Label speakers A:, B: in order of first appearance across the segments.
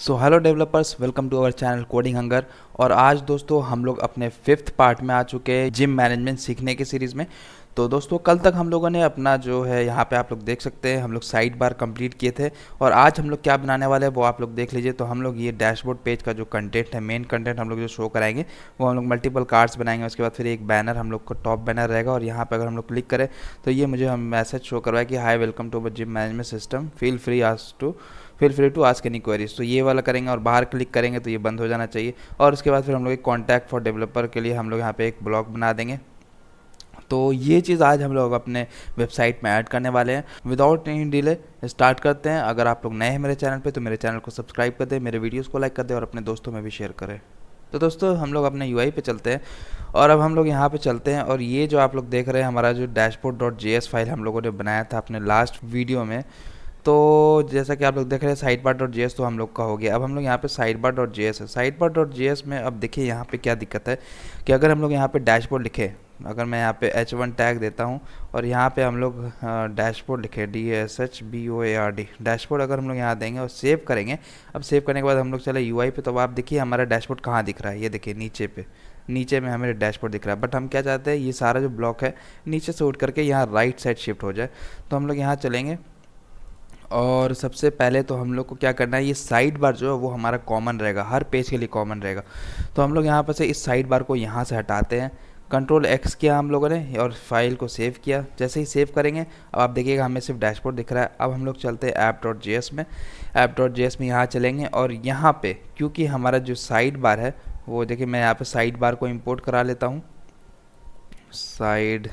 A: So hello developers, welcome to our channel Coding Hunger. और आज दोस्तों हम लोग अपने 5th पार्ट में आ चुके हैं जिम मैनेजमेंट सीखने की सीरीज़ में। तो दोस्तों कल तक हम लोगों ने अपना जो है यहाँ पे आप लोग देख सकते हैं हम लोग साइड बार कंप्लीट किए थे। और आज हम लोग क्या बनाने वाले हैं वो आप लोग देख लीजिए। तो हम लोग ये डैशबोर्ड पेज का जो कंटेंट है, मेन कंटेंट हम लोग जो शो कराएंगे वो हम लोग मल्टीपल कार्ड्स बनाएंगे। उसके बाद फिर एक बैनर हम लोग को टॉप बैनर रहेगा और यहाँ पर अगर हम लोग क्लिक करें तो ये मुझे हम मैसेज शो करवाए कि hi welcome to our gym management system, feel free to ask any queries. तो ये वाला करेंगे और बाहर क्लिक करेंगे तो ये बंद हो जाना चाहिए। और उसके बाद फिर हम लोग एक कॉन्टैक्ट फॉर डेवलपर के लिए हम लोग यहाँ पे एक ब्लॉग बना देंगे। तो ये चीज़ आज हम लोग अपने वेबसाइट में ऐड करने वाले हैं। विदाउट एनी डिले स्टार्ट करते हैं। अगर आप लोग नए हैं मेरे चैनल पे तो मेरे चैनल को सब्सक्राइब कर दें, मेरे वीडियोस को लाइक कर दें और अपने दोस्तों में भी शेयर करें। तो दोस्तों हम लोग अपने यूआई पे चलते हैं और अब हम लोग यहाँ पे चलते हैं। और ये जो आप लोग देख रहे हैं हमारा जो dashboard.js फाइल हम लोगों ने बनाया था अपने लास्ट वीडियो में, तो जैसा कि आप लोग देख रहे हैं साइड बार डॉट जेएस तो हम लोग का हो गया। अब हम लोग यहाँ पे साइड बार डॉट जेएस है। साइड बार डॉट जेएस में अब देखिए यहाँ पे क्या दिक्कत है कि अगर हम लोग यहाँ पे डैशबोर्ड लिखे, अगर मैं यहाँ पे h1 टैग देता हूँ और यहाँ पे हम लोग डैशबोर्ड लिखे DASHBOARD डैशबोर्ड, अगर हम लोग यहाँ देंगे और सेव करेंगे। अब सेव करने के बाद हम लोग चले यूआई पे, तो अब आप देखिए हमारा डैशबोर्ड कहाँ दिख रहा है, ये देखिए नीचे में हमें डैशबोर्ड दिख रहा है। बट हम क्या चाहते हैं, ये सारा जो ब्लॉक है नीचे से उठ करके यहाँ राइट साइड शिफ्ट हो जाए। तो हम लोग यहाँ चलेंगे और सबसे पहले तो हम लोग को क्या करना है, ये साइड बार जो है वो हमारा कॉमन रहेगा, हर पेज के लिए कॉमन रहेगा। तो हम लोग यहाँ पर से इस साइड बार को यहाँ से हटाते हैं। कंट्रोल एक्स किया हम लोगों ने और फाइल को सेव किया। जैसे ही सेव करेंगे अब आप देखिएगा हमें सिर्फ डैशबोर्ड दिख रहा है। अब हम लोग चलते हैं ऐप.js में। ऐप.js में यहाँ चलेंगे और यहाँ पे क्योंकि हमारा जो साइड बार है वो देखिए, मैं यहाँ पे साइड बार को इंपोर्ट करा लेता हूँ। साइड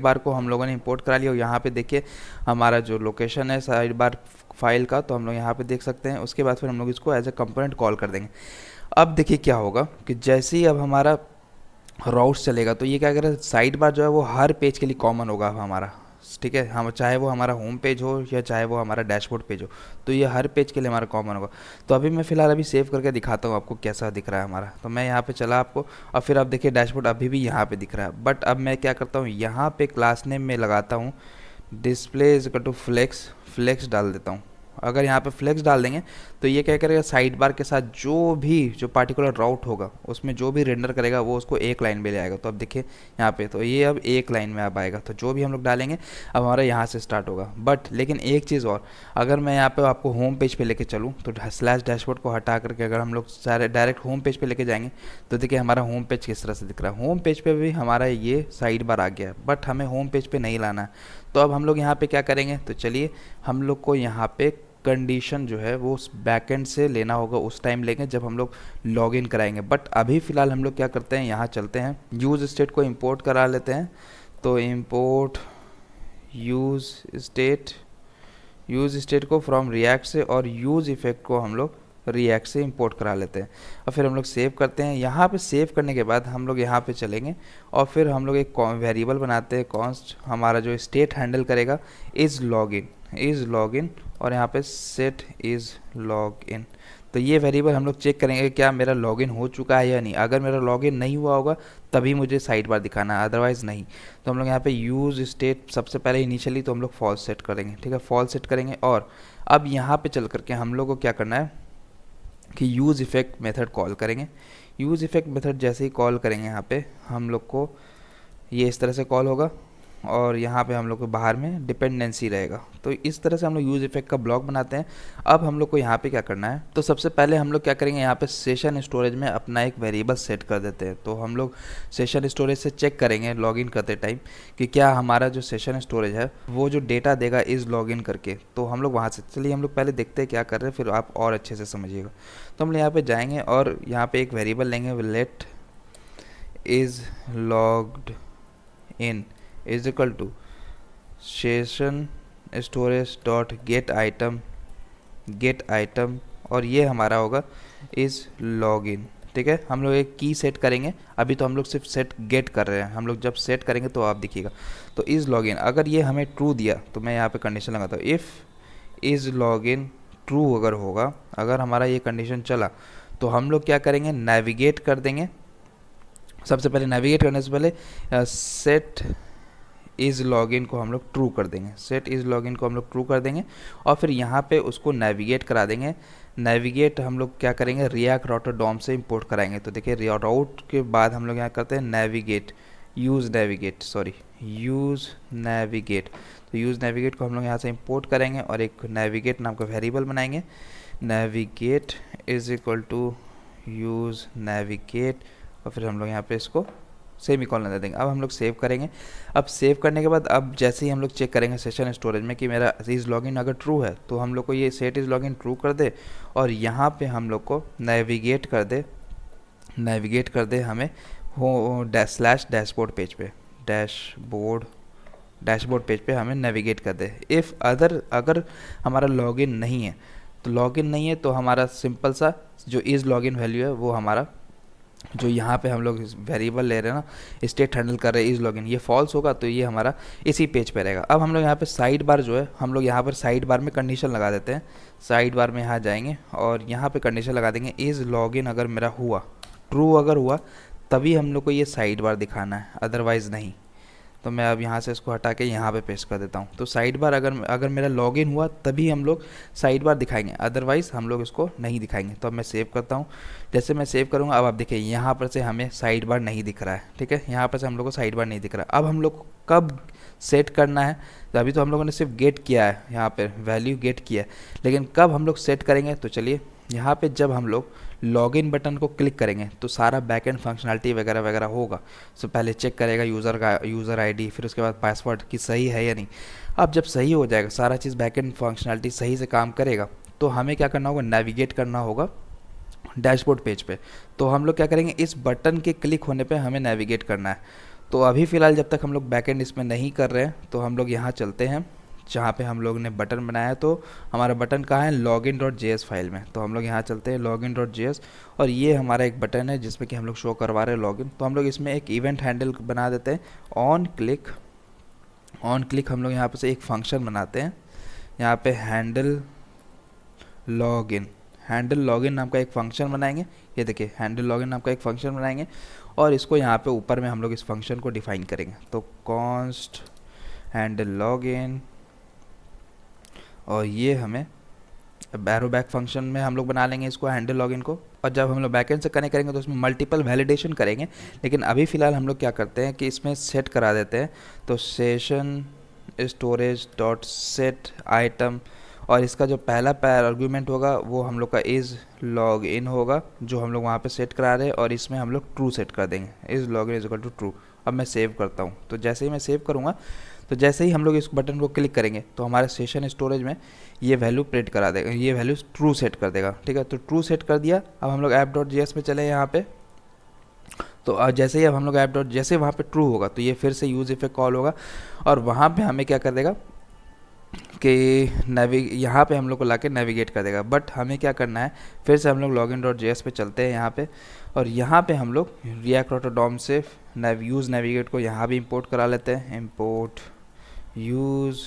A: बार को हम लोगों ने इंपोर्ट करा लिया और यहाँ पे देखिए हमारा जो लोकेशन है साइड बार फाइल का, तो हम लोग यहाँ पे देख सकते हैं। उसके बाद फिर हम लोग इसको एज ए कंपोनेंट कॉल कर देंगे। अब देखिए क्या होगा कि जैसे ही अब हमारा राउट्स चलेगा तो ये क्या करेगा, साइड बार जो है वो हर पेज के लिए कॉमन होगा अब हमारा, ठीक है। हम चाहे वो हमारा होम पेज हो या चाहे वो हमारा डैशबोर्ड पेज हो, तो ये हर पेज के लिए हमारा कॉमन होगा। तो अभी मैं फ़िलहाल अभी सेव करके दिखाता हूँ आपको कैसा दिख रहा है हमारा। तो मैं यहाँ पे चला आपको और फिर आप देखिए डैशबोर्ड अभी भी यहाँ पे दिख रहा है। बट अब मैं क्या करता हूँ, यहाँ पे क्लास नेम में लगाता हूँ display is equal to flex डाल देता हूँ। अगर यहाँ पे फ्लेक्स डाल देंगे तो ये क्या करेगा, साइड बार के साथ जो पार्टिकुलर राउट होगा उसमें जो भी रेंडर करेगा वो उसको एक लाइन में ले आएगा। तो अब देखिए यहाँ पे तो ये अब एक लाइन में अब आएगा। तो जो भी हम लोग डालेंगे अब हमारा यहाँ से स्टार्ट होगा। बट लेकिन एक चीज़ और, अगर मैं यहाँ पे आपको होम पेज पे लेके चलूँ तो स्लैश डैशबोर्ड को हटा करके अगर हम लोग सारे डायरेक्ट होम पेज पे लेके जाएंगे तो देखिए हमारा होम पेज किस तरह से दिख रहा है। होम पेज पे भी हमारा ये साइड बार आ गया है, बट हमें होम पेज पे नहीं लाना है। तो अब हम लोग यहाँ पे क्या करेंगे, तो चलिए हम लोग को यहाँ पे कंडीशन जो है वो उस बैकएंड से लेना होगा, उस टाइम लेंगे जब हम लोग लॉगिन कराएंगे। बट अभी फ़िलहाल हम लोग क्या करते हैं, यहाँ चलते हैं यूज़ स्टेट को इंपोर्ट करा लेते हैं। तो इंपोर्ट यूज़ स्टेट को फ्रॉम रिएक्ट से और यूज़ इफेक्ट को हम लोग रिएक्ट से इंपोर्ट करा लेते हैं और फिर हम लोग सेव करते हैं। यहाँ पे सेव करने के बाद हम लोग यहाँ पे चलेंगे और फिर हम लोग एक वेरिएबल बनाते हैं कॉन्स्ट, हमारा जो स्टेट हैंडल करेगा इज़ लॉगिन और यहाँ पे सेट इज़ लॉगिन। तो ये वेरिएबल हम लोग चेक करेंगे क्या मेरा लॉगिन हो चुका है या नहीं। अगर मेरा लॉगिन नहीं हुआ होगा तभी मुझे साइड बार दिखाना है, अदरवाइज़ नहीं। तो हम लोग यहाँ पे यूज़ स्टेट सबसे पहले इनिशियली तो हम लोग फॉल्स सेट करेंगे, ठीक है, फॉल्स सेट करेंगे। और अब यहाँ पे चल करके हम लोग को क्या करना है कि यूज़ इफेक्ट मेथड कॉल करेंगे। यूज़ इफेक्ट मेथड जैसे ही कॉल करेंगे यहाँ पे हम लोग को ये इस तरह से कॉल होगा और यहाँ पे हम लोग को बाहर में डिपेंडेंसी रहेगा। तो इस तरह से हम लोग यूज़ इफेक्ट का ब्लॉक बनाते हैं। अब हम लोग को यहाँ पे क्या करना है, तो सबसे पहले हम लोग क्या करेंगे, यहाँ पे सेशन स्टोरेज में अपना एक वेरिएबल सेट कर देते हैं। तो हम लोग सेशन स्टोरेज से चेक करेंगे लॉगिन करते टाइम कि क्या हमारा जो सेशन स्टोरेज है वो जो डेटा देगा इज़ लॉगिन करके। तो हम लोग वहाँ से चलिए हम लोग पहले देखते हैं क्या कर रहे हैं, फिर आप और अच्छे से समझिएगा। तो हम लोग यहाँ पर जाएँगे और यहाँ पर एक वेरिएबल लेंगे, let is logged in is equal to session storage dot get item और ये हमारा होगा इज़ लॉगिन, ठीक है। हम लोग एक की सेट करेंगे, अभी तो हम लोग सिर्फ सेट गेट कर रहे हैं, हम लोग जब सेट करेंगे तो आप दिखिएगा। तो इज़ लॉगिन अगर ये हमें ट्रू दिया तो मैं यहाँ पे कंडीशन लगाता हूँ, इफ़ इज़ लॉगिन ट्रू अगर होगा, अगर हमारा ये कंडीशन चला तो हम लोग क्या करेंगे, नेविगेट कर देंगे। सबसे पहले नेविगेट करने से पहले सेट इज़ लॉगिन को हम लोग ट्रू कर देंगे, सेट इज़ लॉगिन को हम लोग ट्रू कर देंगे और फिर यहाँ पे उसको नेविगेट करा देंगे नेविगेट हम लोग क्या करेंगे, रिएक्ट राउटर डॉम से इंपोर्ट कराएंगे। तो देखिए राउट के बाद हम लोग यहाँ करते हैं नेविगेट, यूज़ नेविगेट। तो यूज़ नेविगेट को हम लोग यहाँ से इंपोर्ट करेंगे और एक नेविगेट नाम का वेरिएबल बनाएंगे। Navigate is equal to use navigate और फिर हम लोग यहाँ पे इसको सेमीकोलन दे देंगे। अब हम लोग सेव करेंगे। अब सेव करने के बाद अब जैसे ही हम लोग चेक करेंगे सेशन स्टोरेज में कि मेरा इज़ लॉगिन अगर ट्रू है तो हम लोग को ये सेट इज़ लॉगिन ट्रू कर दे और यहाँ पे हम लोग को नेविगेट कर दे हमें हो डैशबोर्ड पेज पे, डैशबोर्ड पेज पे हमें नेविगेट कर दे। इफ़ अगर हमारा लॉगिन नहीं है तो हमारा सिंपल सा जो इज़ लॉगिन वैल्यू है वो हमारा जो यहाँ पे हम लोग वेरिएबल ले रहे हैं ना, स्टेट हैंडल कर रहे हैं इज़ लॉगिन, ये फॉल्स होगा तो ये हमारा इसी पेज पे रहेगा। अब हम लोग यहाँ पे साइड बार जो है हम लोग यहाँ पर साइड बार में कंडीशन लगा देते हैं। साइड बार में यहाँ जाएंगे और यहाँ पे कंडीशन लगा देंगे इज़ लॉगिन अगर मेरा हुआ, ट्रू अगर हुआ तभी हम लोग को ये साइड बार दिखाना है, अदरवाइज़ नहीं। तो मैं अब यहाँ से इसको हटा के यहाँ पे पेस्ट कर देता हूँ। तो साइड बार अगर मेरा लॉगिन हुआ तभी हम लोग साइड बार दिखाएंगे, अदरवाइज़ हम लोग इसको नहीं दिखाएंगे। तो अब मैं सेव करता हूँ। जैसे मैं सेव करूँगा अब आप देखिए यहाँ पर से हमें साइड बार नहीं दिख रहा है, ठीक है, यहाँ पर से हम लोग को साइड बार नहीं दिख रहा है। अब हम लोग कब सेट करना है, तो अभी तो हम लोगों ने सिर्फ गेट किया है, यहाँ पर वैल्यू गेट किया है, लेकिन कब हम लोग सेट करेंगे, तो चलिए यहाँ पे जब हम लोग लॉगिन बटन को क्लिक करेंगे तो सारा बैकएंड फंक्शनलिटी वगैरह वगैरह होगा। सो पहले चेक करेगा यूज़र आईडी, फिर उसके बाद पासवर्ड कि सही है या नहीं। अब जब सही हो जाएगा, सारा चीज़ बैकएंड फंक्शनलिटी सही से काम करेगा, तो हमें क्या करना होगा, नेविगेट करना होगा डैशबोर्ड पेज पे। तो हम लोग क्या करेंगे, इस बटन के क्लिक होने पे हमें नेविगेट करना है। तो अभी फ़िलहाल जब तक हम लोग बैकएंड इसमें नहीं कर रहे हैं तो हम लोग यहाँ चलते हैं जहाँ पे हम लोग ने बटन बनाया है। तो हमारा बटन कहाँ है, login.js फाइल में। तो हम लोग यहाँ चलते हैं login.js और ये हमारा एक बटन है जिसमें कि हम लोग शो करवा रहे हैं लॉगिन। तो हम लोग इसमें एक इवेंट हैंडल बना देते हैं, ऑन क्लिक हम लोग यहाँ पे से एक फंक्शन बनाते हैं। यहाँ पे हैंडल लॉगिन नाम का एक फंक्शन बनाएंगे। ये देखिए हैंडल लॉगिन नाम का एक फंक्शन बनाएंगे और इसको यहाँ पे ऊपर में हम लोग इस फंक्शन को डिफाइन करेंगे। तो कॉन्स्ट हैंडल लॉगिन और ये हमें बैरो बैक फंक्शन में हम लोग बना लेंगे इसको हैंडल लॉगिन को। और जब हम लोग बैकएंड से कनेक्ट करेंगे तो उसमें मल्टीपल वैलिडेशन करेंगे, लेकिन अभी फ़िलहाल हम लोग क्या करते हैं कि इसमें सेट करा देते हैं। तो session storage dot set item और इसका जो पहला आर्गुमेंट होगा वो हम लोग का इज़ लॉग इन होगा जो हम लोग वहाँ पे सेट करा रहे हैं और इसमें हम लोग ट्रू सेट कर देंगे, is log in is equal to true. अब मैं सेव करता हूँ। तो जैसे ही मैं सेव करूँगा तो जैसे ही हम लोग इस बटन को क्लिक करेंगे तो हमारे सेशन स्टोरेज में ये वैल्यू प्रिंट करा देगा, ये वैल्यू ट्रू सेट कर देगा, ठीक है। तो ट्रू सेट कर दिया। अब हम लोग app.js में चले यहाँ पे। तो जैसे ही अब हम लोग जैसे वहाँ पे ट्रू होगा तो ये फिर से यूज़ इफेक्ट कॉल होगा और वहाँ पे हमें क्या कर देगा कि यहाँ पे हम लोग को लाके नेविगेट कर देगा। बट हमें क्या करना है, फिर से हम लोग login.js पे चलते हैं यहाँ पे और यहाँ पे हम लोग रिएक्ट राउटर डॉम से यूज़ नेविगेट को यहाँ भी इंपोर्ट करा लेते हैं। Import use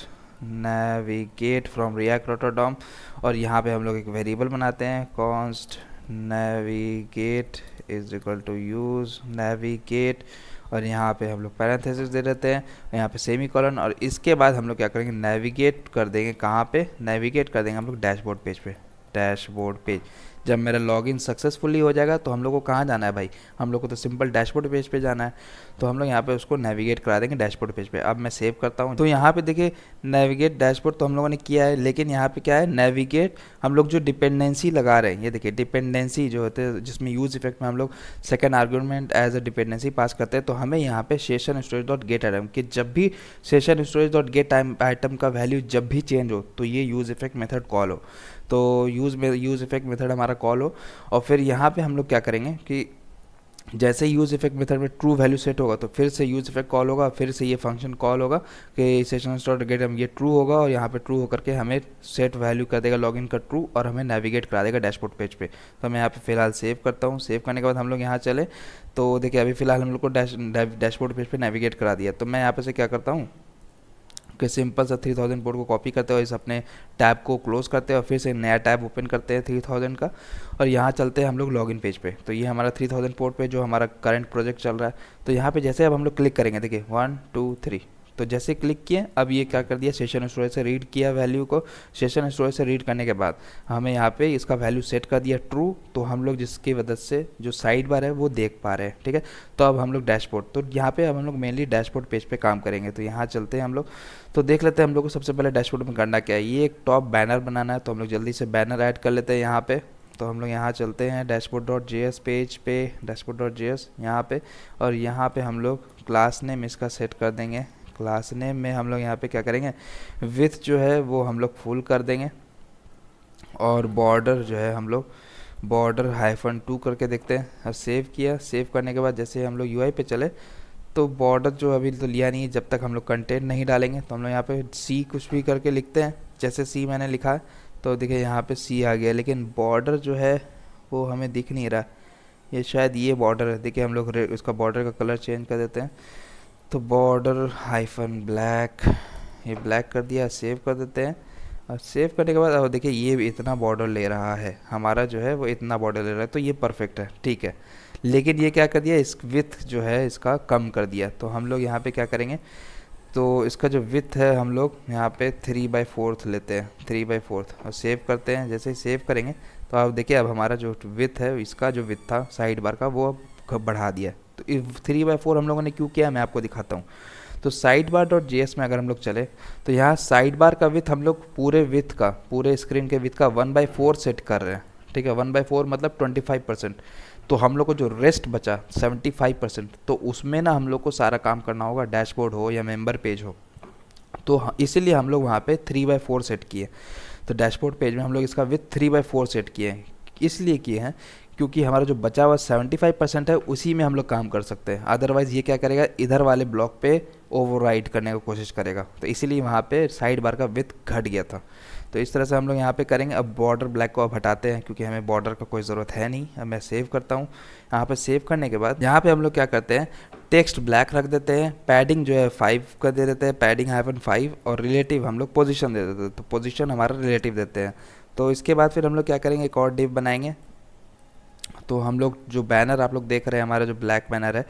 A: navigate from React router DOM और यहाँ पे हम लोग एक वेरिएबल बनाते हैं, const navigate is equal to use navigate और यहाँ पे हम लोग पैरेंथेसिस दे देते हैं, यहाँ पे सेमीकोलन और इसके बाद हम लोग क्या करेंगे, नेविगेट कर देंगे कहाँ पे, नेविगेट कर देंगे हम लोग डैशबोर्ड पेज पे। डैशबोर्ड पेज जब मेरा लॉगिन सक्सेसफुली हो जाएगा तो हम लोग को कहाँ जाना है भाई, हम लोग को तो सिंपल डैशबोर्ड पेज पे जाना है। तो हम लोग यहाँ पे उसको नेविगेट करा देंगे डैशबोर्ड पेज पे। अब मैं सेव करता हूँ। तो यहाँ पे देखिए नेविगेट डैशबोर्ड तो हम लोगों ने किया है, लेकिन यहाँ पे क्या है, नेविगेट हम लोग जो डिपेंडेंसी लगा रहे हैं, ये देखिए डिपेंडेंसी जो होते हैं जिसमें यूज़ इफेक्ट में हम लोग second argument as a dependency pass करते हैं। तो हमें यहाँ पे session storage dot get item कि जब भी session storage dot get item का वैल्यू जब भी चेंज हो तो ये यूज़ इफेक्ट मेथड कॉल हो, तो यूज़ इफेक्ट मेथड हमारा कॉल हो। और फिर यहाँ पे हम लोग क्या करेंगे कि जैसे यूज़ इफेक्ट मेथड में ट्रू वैल्यू सेट होगा तो फिर से यूज़ इफेक्ट कॉल होगा, फिर से ये फंक्शन कॉल होगा कि सेशन डॉट गेट हम ये ट्रू होगा और यहाँ पे ट्रू होकर के हमें सेट वैल्यू कर देगा लॉगिन का ट्रू और हमें नेविगेट करा देगा डैशबोर्ड पेज पे। तो मैं यहाँ पे फिलहाल सेव करता हूँ। सेव करने के बाद हम लोग यहाँ चले तो देखिए अभी फ़िलहाल हम लोग को डैशबोर्ड पेज पे नेविगेट करा दिया। तो मैं यहाँ पे से क्या करता हूँ कि सिंपल सा 3000 पोर्ट को कॉपी करते हैं और इस अपने टैब को क्लोज करते हैं और फिर से नया टैब ओपन करते हैं 3000 का और यहाँ चलते हैं हम लोग लॉगिन पेज पे। तो ये हमारा 3000 पोर्ट पे जो हमारा करंट प्रोजेक्ट चल रहा है। तो यहाँ पे जैसे अब हम लोग क्लिक करेंगे, देखिए 1 2 3 तो जैसे क्लिक किए, अब ये क्या कर दिया, सेशन स्टोरेज से रीड किया वैल्यू को। सेशन स्टोरेज से रीड करने के बाद हमें यहाँ पे इसका वैल्यू सेट कर दिया ट्रू, तो हम लोग जिसकी वजह से जो साइड बार है वो देख पा रहे हैं। ठीक है, तो अब हम लोग डैशबोर्ड, तो यहाँ पे अब हम लोग मेनली डैशबोर्ड पेज पे काम करेंगे। तो यहाँ चलते हैं हम लोग, तो देख लेते हैं हम लोग को सबसे पहले डैशबोर्ड में करना क्या है। ये एक टॉप बैनर बनाना है, तो हम लोग जल्दी से बैनर ऐड कर लेते हैं यहाँ पे। तो हम लोग यहाँ चलते हैं dashboard.js पेज पे, dashboard.js यहाँ पे, और यहाँ पे हम लोग क्लास नेम इसका सेट कर देंगे। क्लास नेम में हम लोग यहाँ पे क्या करेंगे, विथ जो है वो हम लोग फुल कर देंगे, और बॉर्डर जो है हम लोग बॉर्डर -2 करके देखते हैं। अब सेव किया, सेव करने के बाद जैसे हम लोग यूआई पे चले, तो बॉर्डर जो अभी तो लिया नहीं है, जब तक हम लोग कंटेंट नहीं डालेंगे। तो हम लोग यहाँ पे सी कुछ भी करके लिखते हैं, जैसे सी मैंने लिखा है, तो देखिए यहाँ पे सी आ गया, लेकिन बॉर्डर जो है वो हमें दिख नहीं रहा। ये शायद ये बॉर्डर है, देखिए हम लोग उसका बॉर्डर का कलर चेंज कर देते हैं। तो बॉर्डर -ब्लैक, ये ब्लैक कर दिया, सेव कर देते हैं। और सेव करने के बाद अब देखिए ये इतना बॉर्डर ले रहा है, हमारा जो है वो इतना बॉर्डर ले रहा है, तो ये परफेक्ट है, ठीक है। लेकिन ये क्या कर दिया, इस विथ जो है इसका कम कर दिया। तो हम लोग यहाँ पे क्या करेंगे, तो इसका जो विथ है हम लोग यहाँ पे 3/4 लेते हैं, 3/4, और सेव करते हैं। जैसे ही सेव करेंगे तो आप देखिए अब हमारा जो विथ है, इसका जो विथ था साइड बार का, वो अब बढ़ा दिया। तो 3/4 हम लोगों ने क्यों किया, मैं आपको दिखाता हूँ। तो साइड बार .js में अगर हम लोग चले, तो यहाँ साइड बार का विथ हम लोग पूरे विथ का, पूरे स्क्रीन के विथ का 1/4 सेट कर रहे हैं। ठीक है, 1/4 मतलब 25%। तो हम लोग को जो रेस्ट बचा 75%, तो उसमें ना हम लोग को सारा काम करना होगा, डैशबोर्ड हो या मेंबर पेज हो। तो इसीलिए हम लोग वहाँ पे 3/4 सेट किए। तो डैशबोर्ड पेज में हम लोग इसका विथ 3/4 सेट किए हैं, इसलिए किए हैं क्योंकि हमारा जो बचा हुआ 75% है उसी में हम लोग काम कर सकते हैं। अदरवाइज़ ये क्या करेगा, इधर वाले ब्लॉक पे ओवरराइड करने की कोशिश करेगा। तो इसीलिए वहाँ पे साइड बार का विथ घट गया था। तो इस तरह से हम लोग यहाँ पे करेंगे। अब बॉर्डर ब्लैक को अब हटाते हैं, क्योंकि हमें बॉर्डर का कोई ज़रूरत है नहीं। अब मैं सेव करता हूँ। यहाँ पे सेव करने के बाद यहाँ पे हम लोग क्या करते हैं, टेक्स्ट ब्लैक रख देते हैं, पैडिंग जो है 5 का दे देते हैं, पैडिंग -5, और रिलेटिव हम लोग पोजीशन दे देते हैं। तो पोजीशन हमारा रिलेटिव देते हैं। तो इसके बाद फिर हम लोग क्या करेंगे, एक और डिव बनाएंगे। तो हम लोग जो बैनर आप लोग देख रहे हैं, हमारा जो ब्लैक बैनर है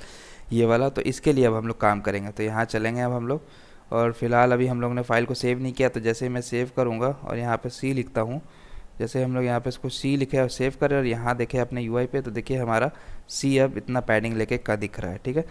A: ये वाला, तो इसके लिए अब हम लोग काम करेंगे। तो यहाँ चलेंगे अब हम लोग, और फिलहाल अभी हम लोग ने फाइल को सेव नहीं किया। तो जैसे ही मैं सेव करूँगा और यहाँ पे सी लिखता हूँ, जैसे हम लोग यहाँ पे इसको सी लिखे और सेव करें, और यहाँ देखें अपने यूआई पे, तो देखिए हमारा सी अब इतना पैडिंग लेके का दिख रहा है। ठीक है,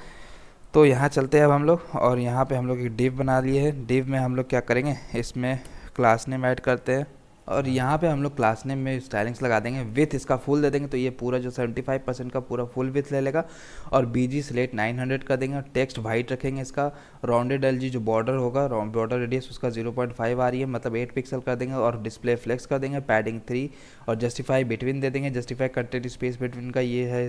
A: तो यहाँ चलते हैं अब हम लोग, और यहाँ पे हम लोग एक डिव बना लिए है। डिव में हम लोग क्या करेंगे, इसमें क्लास नेम ऐड करते हैं, और यहाँ पे हम लोग क्लास नेम में स्टाइलिंग्स लगा देंगे। विथ इसका फुल दे देंगे, तो ये पूरा जो 75% का पूरा फुल विथ ले लेगा। और BG Slate 900 कर देंगे, और टेक्स्ट वाइट रखेंगे। इसका राउंडेड LG जो बॉर्डर होगा, बॉर्डर रेडियस उसका 0.5 आ रही है, मतलब 8 पिक्सल कर देंगे। और डिस्प्ले फ्लेक्स कर देंगे, पैडिंग 3, और जस्टिफाई बिटवीन दे देंगे। जस्टिफाई कंटेंट स्पेस बिटवीन का ये है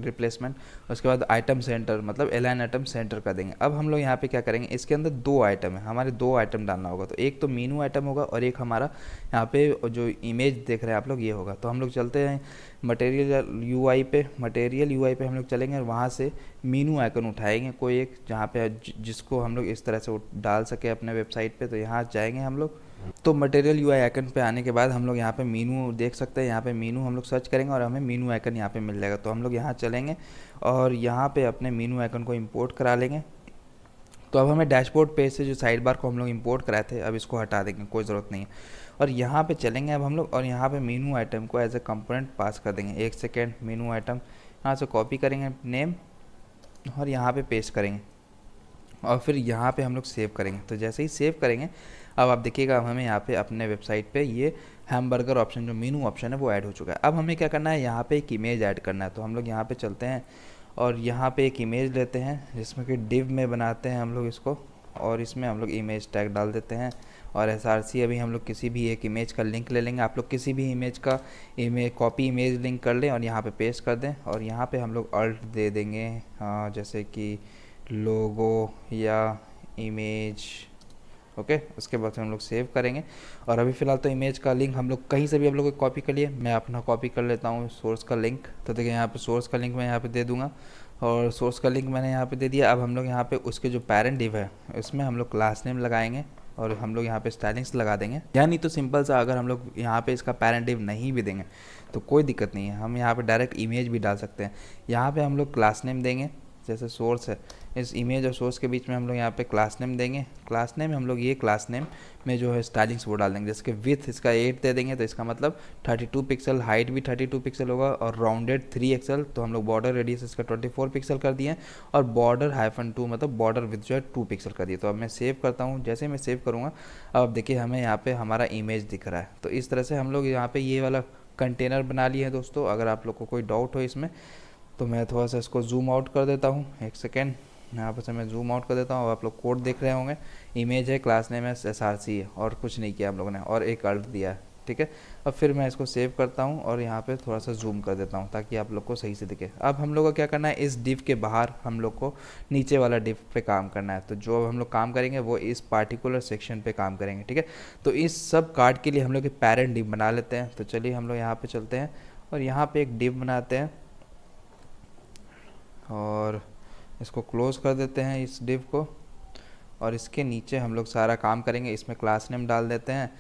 A: रिप्लेसमेंट। उसके बाद आइटम सेंटर, मतलब एलाइन आइटम सेंटर कर देंगे। अब हम लोग यहाँ पे क्या करेंगे, इसके अंदर 2 आइटम है, हमारे 2 आइटम डालना होगा। तो एक तो मीनू आइटम होगा, और एक हमारा यहाँ पे जो इमेज देख रहे हैं आप लोग, ये होगा। तो हम लोग चलते हैं मटेरियल यूआई पे, मटेरियल यूआई पे हम लोग चलेंगे, और वहाँ से मीनू आइकन उठाएंगे कोई एक, जहाँ पे जिसको हम लोग इस तरह से डाल सके अपने वेबसाइट पे। तो यहाँ जाएंगे हम लोग। तो मटेरियल यूआई आइकन पे आने के बाद हम लोग यहाँ पे मीनू देख सकते हैं। यहाँ पे मीनू हम लोग सर्च करेंगे, और हमें मीनू आइकन यहाँ पे मिल जाएगा। तो हम लोग यहाँ चलेंगे, और यहाँ पे अपने मीनू आइकन को इम्पोर्ट करा लेंगे। तो अब हमें डैशबोर्ड पेज से जो साइड बार को हम लोग इंपोर्ट कराए थे, अब इसको हटा देंगे, कोई ज़रूरत नहीं है। और यहाँ पे चलेंगे अब हम लोग, और यहाँ पे मीनू आइटम को एज ए कंपोनेंट पास कर देंगे। 1 सेकेंड, मीनू आइटम यहाँ से कॉपी करेंगे नेम, और यहाँ पे पेस्ट करेंगे, और फिर यहाँ पे हम लोग सेव करेंगे। तो जैसे ही सेव करेंगे, अब आप देखिएगा हमें यहाँ पे अपने वेबसाइट पे ये हैमबर्गर ऑप्शन, जो मीनू ऑप्शन है, वो ऐड हो चुका है। अब हमें क्या करना है, यहाँ पे एक इमेज ऐड करना है। तो हम लोग यहाँ पे चलते हैं, और यहाँ पे एक इमेज लेते हैं, जिसमें कि डिव में बनाते हैं हम लोग इसको, और इसमें हम लोग इमेज टैग डाल देते हैं। और src अभी हम लोग किसी भी एक इमेज का लिंक ले लेंगे। आप लोग किसी भी इमेज का कॉपी इमेज लिंक कर लें, और यहाँ पे पेस्ट कर दें। और यहाँ पे हम लोग अल्ट दे देंगे, जैसे कि लोगो या इमेज, ओके। उसके बाद हम लोग सेव करेंगे। और अभी फ़िलहाल तो इमेज का लिंक हम लोग कहीं से भी हम लोग कॉपी कर लिए। मैं अपना कॉपी कर लेता हूँ सोर्स का लिंक। तो देखिए यहाँ पे सोर्स का लिंक मैं यहाँ पे दे दूँगा, और सोर्स का लिंक मैंने यहाँ पे दे दिया। अब हम लोग यहाँ पे उसके जो पैरेंट डिव है, इसमें हम लोग क्लास नेम लगाएंगे, और हम लोग यहाँ पे स्टाइलिंग्स लगा देंगे। या नहीं तो सिंपल सा, अगर हम लोग यहाँ पे इसका पैरेंट डिव नहीं भी देंगे तो कोई दिक्कत नहीं है, हम यहाँ पे डायरेक्ट इमेज भी डाल सकते हैं। यहाँ पे हम लोग क्लास नेम देंगे, जैसे सोर्स है, इस इमेज और सोर्स के बीच में हम लोग यहाँ पे क्लास नेम देंगे। क्लास नेम हम लोग ये क्लास नेम में जो है स्टाइलिंग्स वो डाल देंगे। जैसे कि विथ इसका 8 दे देंगे तो इसका मतलब 32 पिक्सल, हाइट भी 32 पिक्सल होगा और राउंडेड 3 एक्सल, तो हम लोग बॉर्डर रेडियस इसका 24 पिक्सल कर दिए और बॉर्डर -2 मतलब बॉर्डर विथ जो है 2 पिक्सल कर दिए। तो अब मैं सेव करता हूँ। जैसे मैं सेव करूँगा अब देखिए हमें यहाँ पे हमारा इमेज दिख रहा है। तो इस तरह से हम लोग यहाँ पे ये वाला कंटेनर बना लिए हैं दोस्तों। अगर आप लोग को कोई डाउट हो इसमें तो मैं थोड़ा सा इसको जूम आउट कर देता हूँ, एक सेकेंड। यहाँ पर से मैं जूम आउट कर देता हूँ। आप लोग कोड देख रहे होंगे, इमेज है, क्लास नेम है, SRC है और कुछ नहीं किया हम लोगों ने, और एक अल्ट दिया है, ठीक है। अब फिर मैं इसको सेव करता हूँ और यहाँ पे थोड़ा सा जूम कर देता हूँ ताकि आप लोग को सही से दिखे। अब हम लोग को क्या करना है, इस डिव के बाहर हम लोग को नीचे वाला डिव पे काम करना है। तो जो हम लोग काम करेंगे वो इस पार्टिकुलर सेक्शन पे काम करेंगे, ठीक है। तो इस सब कार्ड के लिए हम लोग एक पेरेंट डिव बना लेते हैं। तो चलिए हम लोग यहाँ पे चलते हैं और यहाँ पे एक डिव बनाते हैं और इसको क्लोज कर देते हैं इस डिव को। और इसके नीचे हम लोग सारा काम करेंगे। इसमें क्लास नेम डाल देते हैं,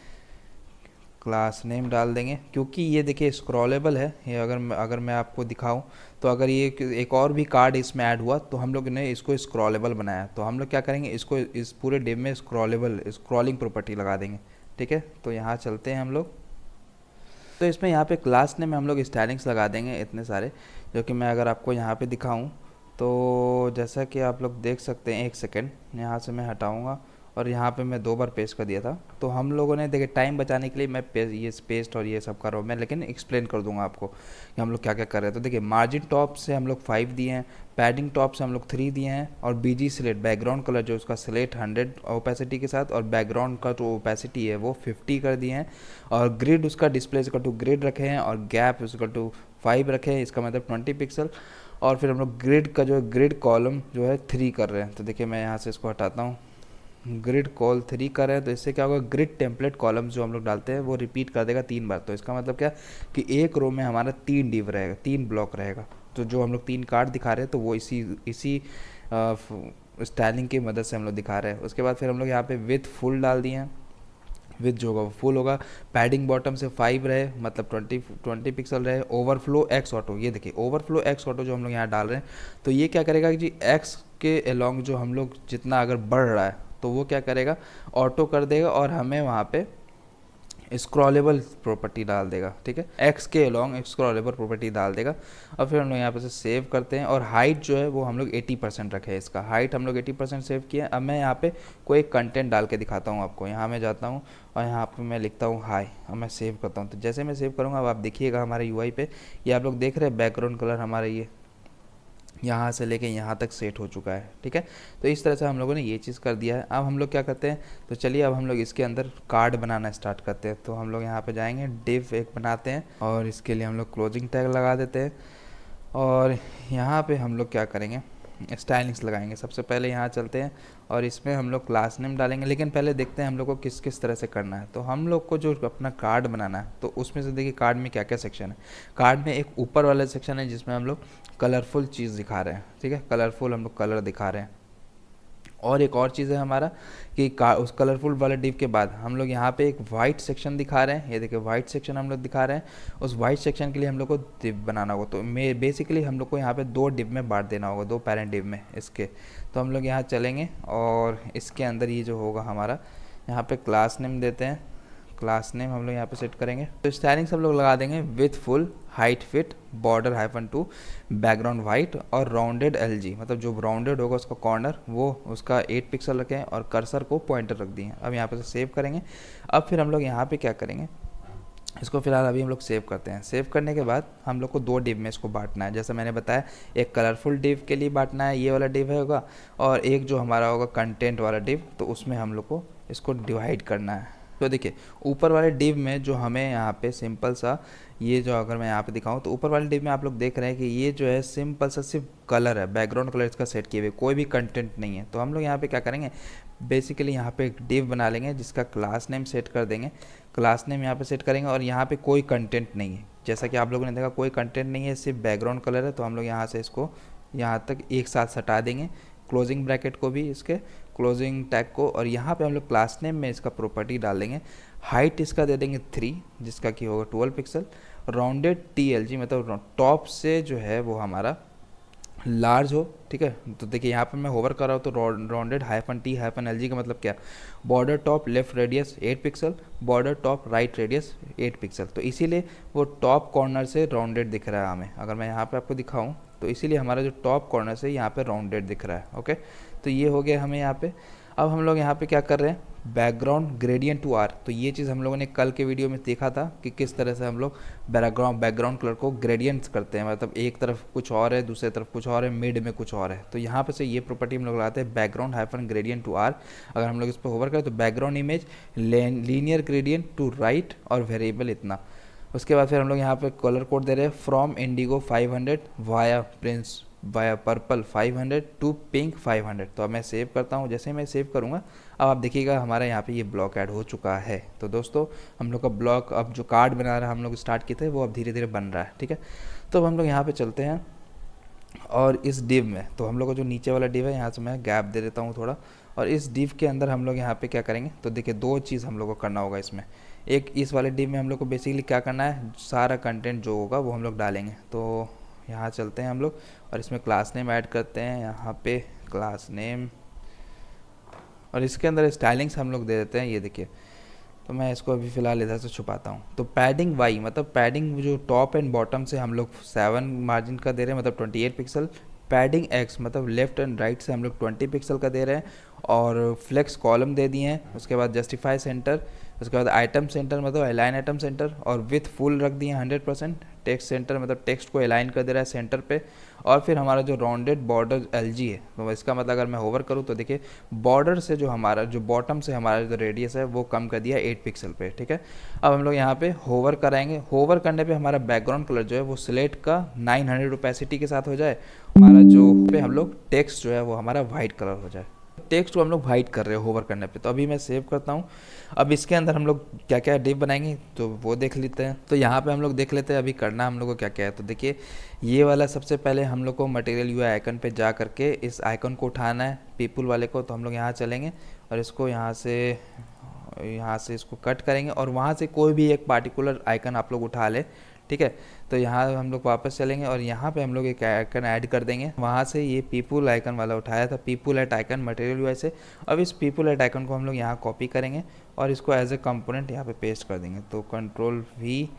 A: क्लास नेम डाल देंगे क्योंकि ये देखिए स्क्रॉलेबल है। ये अगर मैं आपको दिखाऊं तो अगर ये एक और भी कार्ड इसमें ऐड हुआ तो हम लोग ने इसको स्क्रॉलेबल बनाया। तो हम लोग क्या करेंगे, इसको इस पूरे डिव में स्क्रॉलिंग प्रॉपर्टी लगा देंगे, ठीक है। तो यहाँ चलते हैं हम लोग। तो इसमें यहाँ पे क्लास नेम में हम लोग स्टाइलिंग्स लगा देंगे इतने सारे, जो कि मैं अगर आपको यहाँ पे दिखाऊं तो जैसा कि आप लोग देख सकते हैं, एक सेकेंड यहाँ से मैं हटाऊंगा और यहाँ पे मैं 2 बार पेस्ट कर दिया था। तो हम लोगों ने देखिए टाइम बचाने के लिए मैं ये पेस्ट और ये सब कर रहा हूँ मैं, लेकिन एक्सप्लेन कर दूंगा आपको कि हम लोग क्या क्या कर रहे हैं। तो देखिए मार्जिन टॉप से हम लोग 5 दिए हैं, पैडिंग टॉप से हम लोग 3 दिए हैं और BG सिलेट बैकग्राउंड कलर जो उसका सिलेट 100 ओपेसिटी के साथ और बैकग्राउंड का जो ओपेसिटी है वो 50 कर दिए हैं और ग्रिड उसका डिस्प्ले इसका टू ग्रिड रखे हैं और गैप उसका टू 5 रखे हैं, इसका मतलब 20 पिक्सल। और फिर हम लोग ग्रिड का जो ग्रिड कॉलम जो है 3 कर रहे हैं। तो देखिए मैं यहाँ से इसको हटाता हूँ, ग्रिड कॉल 3 कर रहे हैं। तो इससे क्या होगा, ग्रिड टेम्पलेट कॉलम जो हम लोग डालते हैं वो रिपीट कर देगा 3 बार। तो इसका मतलब क्या कि एक रो में हमारा 3 डिव रहेगा, 3 ब्लॉक रहेगा। तो जो हम लोग 3 कार्ड दिखा रहे हैं तो वो इसी स्टाइलिंग की मदद से हम लोग दिखा रहे हैं। उसके बाद फिर हम लोग यहाँ पे विथ फुल डाल दिए हैं, विथ जो होगा फुल होगा। पैडिंग बॉटम से 5 रहे मतलब 20 पिक्सल रहे। ओवरफ्लो एक्स ऑटो, ये देखिए ओवरफ्लो एक्स ऑटो जो हम लोग यहाँ डाल रहे हैं तो ये क्या करेगा कि जी एक्स के अलोंग जो हम लोग जितना अगर बढ़ रहा है तो वो क्या करेगा, ऑटो कर देगा और हमें वहाँ पे स्क्रॉलेबल प्रॉपर्टी डाल देगा, ठीक है। एक्स के अलोंग स्क्रॉलेबल प्रॉपर्टी डाल देगा। और फिर हम लोग यहाँ पे से सेव करते हैं और हाइट जो है वो हम लोग 80% रखे हैं। इसका हाइट हम लोग 80% सेव किया। अब मैं यहाँ पे कोई कंटेंट डाल के दिखाता हूँ आपको। यहाँ मैं जाता हूँ और यहाँ पे मैं लिखता हूँ हाई और मैं सेव करता हूँ। तो जैसे मैं सेव करूँगा अब आप देखिएगा हमारे UI पे ये आप लोग देख रहे हैं बैकग्राउंड कलर हमारा ये यहाँ से लेके यहाँ तक सेट हो चुका है, ठीक है। तो इस तरह से हम लोगों ने ये चीज़ कर दिया है। अब हम लोग क्या करते हैं, तो चलिए अब हम लोग इसके अंदर कार्ड बनाना स्टार्ट करते हैं। तो हम लोग यहाँ पे जाएंगे, डिव एक बनाते हैं और इसके लिए हम लोग क्लोजिंग टैग लगा देते हैं और यहाँ पे हम लोग क्या करेंगे, स्टाइलिंग्स लगाएंगे। सबसे पहले यहाँ चलते हैं और इसमें हम लोग क्लास नेम डालेंगे। लेकिन पहले देखते हैं हम लोग को किस किस तरह से करना है। तो हम लोग को जो अपना कार्ड बनाना है तो उसमें से देखिए कार्ड में क्या क्या सेक्शन है। कार्ड में एक ऊपर वाला सेक्शन है जिसमें हम लोग कलरफुल चीज़ दिखा रहे हैं, ठीक है, कलरफुल हम लोग कलर दिखा रहे हैं। और एक और चीज़ है हमारा कि उस कलरफुल वाले डिव के बाद हम लोग यहाँ पे एक वाइट सेक्शन दिखा रहे हैं। ये देखिए वाइट सेक्शन हम लोग दिखा रहे हैं। उस वाइट सेक्शन के लिए हम लोग को डिव बनाना होगा। तो बेसिकली हम लोग को यहाँ पे 2 डिव में बांट देना होगा, 2 पैरेंट डिव में इसके। तो हम लोग यहाँ चलेंगे और इसके अंदर ये जो होगा हमारा यहाँ पे क्लास नेम देते हैं। क्लास नेम हम लोग यहाँ पे सेट करेंगे। तो स्टाइलिंग्स हम लोग लगा देंगे with full, height fit, border -2, background white और राउंडेड LG मतलब जो राउंडेड होगा उसका कॉर्नर वो उसका 8 पिक्सल रखें और कर्सर को पॉइंटर रख दिए। अब यहाँ पे से सेव करेंगे। अब फिर हम लोग यहाँ पे क्या करेंगे, इसको फिलहाल अभी हम लोग सेव करते हैं। सेव करने के बाद हम लोग को 2 डिव में इसको बांटना है। जैसे मैंने बताया एक कलरफुल डिव के लिए बांटना है, ये वाला डिव होगा, और एक जो हमारा होगा कंटेंट वाला डिव, तो उसमें हम लोग को इसको डिवाइड करना है। तो देखिए ऊपर वाले डिव में जो हमें यहाँ पे सिंपल सा ये जो अगर मैं यहाँ पे दिखाऊं तो ऊपर वाले डिव में आप लोग देख रहे हैं कि ये जो है सिंपल सा सिर्फ कलर है, बैकग्राउंड कलर इसका सेट किए हुए, कोई भी कंटेंट नहीं है। तो हम लोग यहाँ पे क्या करेंगे, बेसिकली यहाँ पे एक डिव बना लेंगे जिसका क्लास नेम सेट कर देंगे। क्लास नेम यहाँ पे सेट करेंगे और यहाँ पे कोई कंटेंट नहीं है। जैसा कि आप लोगों ने देखा कोई कंटेंट नहीं है, सिर्फ बैकग्राउंड कलर है। तो हम लोग यहाँ से इसको यहाँ तक एक साथ सटा देंगे, क्लोजिंग ब्रैकेट को भी, इसके क्लोजिंग टैग को, और यहाँ पे हम लोग क्लास नेम में इसका प्रॉपर्टी डाल देंगे। हाइट इसका दे देंगे 3 जिसका कि होगा 12 पिक्सल। राउंडेड TLG मतलब टॉप से जो है वो हमारा लार्ज हो, ठीक है। तो देखिए यहाँ पे मैं होवर कर रहा हूँ तो rounded hyphen T hyphen L G का मतलब क्या, border top left radius 8 pixel, border top right radius 8 pixel, तो इसीलिए वो टॉप कॉर्नर से राउंडेड दिख रहा है हमें। अगर मैं यहाँ पे आपको दिखाऊँ तो इसीलिए हमारा जो टॉप कॉर्नर से यहाँ पे राउंडेड दिख रहा है। ओके, तो ये हो गया हमें यहाँ पे। अब हम लोग यहाँ पे क्या कर रहे हैं, बैकग्राउंड ग्रेडियंट टू आर। तो ये चीज़ हम लोगों ने कल के वीडियो में देखा था कि किस तरह से हम लोग बैकग्राउंड कलर को ग्रेडियंट्स करते हैं, मतलब एक तरफ कुछ और है, दूसरी तरफ कुछ और है, मिड में कुछ और है। तो यहाँ पे से ये प्रॉपर्टी हम लोग लाते हैं background hyphen gradient to R. अगर हम लोग इस पर होवर करें तो background image linear gradient to right और वेरिएबल इतना। उसके बाद फिर हम लोग यहाँ पे कलर कोड दे रहे हैं from indigo 500 via prince via purple 500 to pink 500। तो अब मैं सेव करता हूँ, जैसे ही मैं सेव करूँगा अब आप देखिएगा हमारे यहाँ पे ये ब्लॉक ऐड हो चुका है। तो दोस्तों हम लोग का ब्लॉक अब जो कार्ड बना रहा है हम लोग स्टार्ट किए थे वो अब धीरे धीरे बन रहा है, ठीक है। तो अब हम लोग यहाँ पे चलते हैं और इस डिव में, तो हम लोग का जो नीचे वाला डिव है यहाँ से मैं गैप दे देता हूँ थोड़ा, और इस डिव के अंदर हम लोग यहाँ पे क्या करेंगे, तो देखिए दो चीज़ हम लोग को करना होगा इसमें। एक इस वाले डिव में हम लोग को बेसिकली क्या करना है, सारा कंटेंट जो होगा वो हम लोग डालेंगे। तो यहाँ चलते हैं हम लोग और इसमें क्लास नेम ऐड करते हैं, यहाँ पे क्लास नेम, और इसके अंदर स्टाइलिंग्स हम लोग दे देते हैं, ये देखिए। तो मैं इसको अभी फ़िलहाल इधर से छुपाता हूँ। तो पैडिंग वाई मतलब पैडिंग जो टॉप एंड बॉटम से हम लोग 7 मार्जिन का दे रहे हैं, मतलब 28 पिक्सल। पैडिंग एक्स मतलब लेफ्ट एंड राइट से हम लोग 20 पिक्सल का दे रहे हैं, और फ्लेक्स कॉलम दे दिए हैं। उसके बाद जस्टिफाई सेंटर, उसके बाद आइटम सेंटर मतलब अलाइन आइटम सेंटर, और विथ फुल रख दिए 100%। टेक्स्ट सेंटर मतलब टेक्स्ट को अलाइन कर दे रहा है सेंटर पे। और फिर हमारा जो राउंडेड बॉर्डर एलजी है, तो इसका मतलब अगर मैं होवर करूँ तो देखिए बॉर्डर से जो हमारा जो बॉटम से हमारा जो रेडियस है वो कम कर दिया 8 पिक्सल पे, ठीक है। अब हम लोग यहाँ पे होवर कराएंगे, होवर करने पे हमारा बैकग्राउंड कलर जो है वो स्लेट का 900 ओपेसिटी के साथ हो जाए, हमारा जो पे हम लोग टेक्स्ट जो है वो हमारा वाइट कलर हो जाए। टेक्स्ट को हम लोग वाइट कर रहे हो होवर करने पे। तो अभी मैं सेव करता हूँ। अब इसके अंदर हम लोग क्या क्या डिव बनाएंगे तो वो देख लेते हैं। तो यहाँ पे हम लोग देख लेते हैं अभी करना हम लोग को क्या क्या है। तो देखिए ये वाला सबसे पहले हम लोग को मटेरियल यूआई आइकन पे जा करके इस आइकन को उठाना है, पीपल वाले को। तो हम लोग यहाँ चलेंगे और इसको यहाँ से इसको कट करेंगे, और वहाँ से कोई भी एक पार्टिकुलर आइकन आप लोग उठा ले, ठीक है। तो यहाँ हम लोग वापस चलेंगे और यहाँ पे हम लोग एक आइकन ऐड कर देंगे। वहाँ से ये पीपल आइकन वाला उठाया था, people at icon material UI से। अब इस पीपल एट आइकन को हम लोग यहाँ कॉपी करेंगे और इसको एज ए कंपोनेंट यहाँ पे पेस्ट कर देंगे। तो कंट्रोल वी,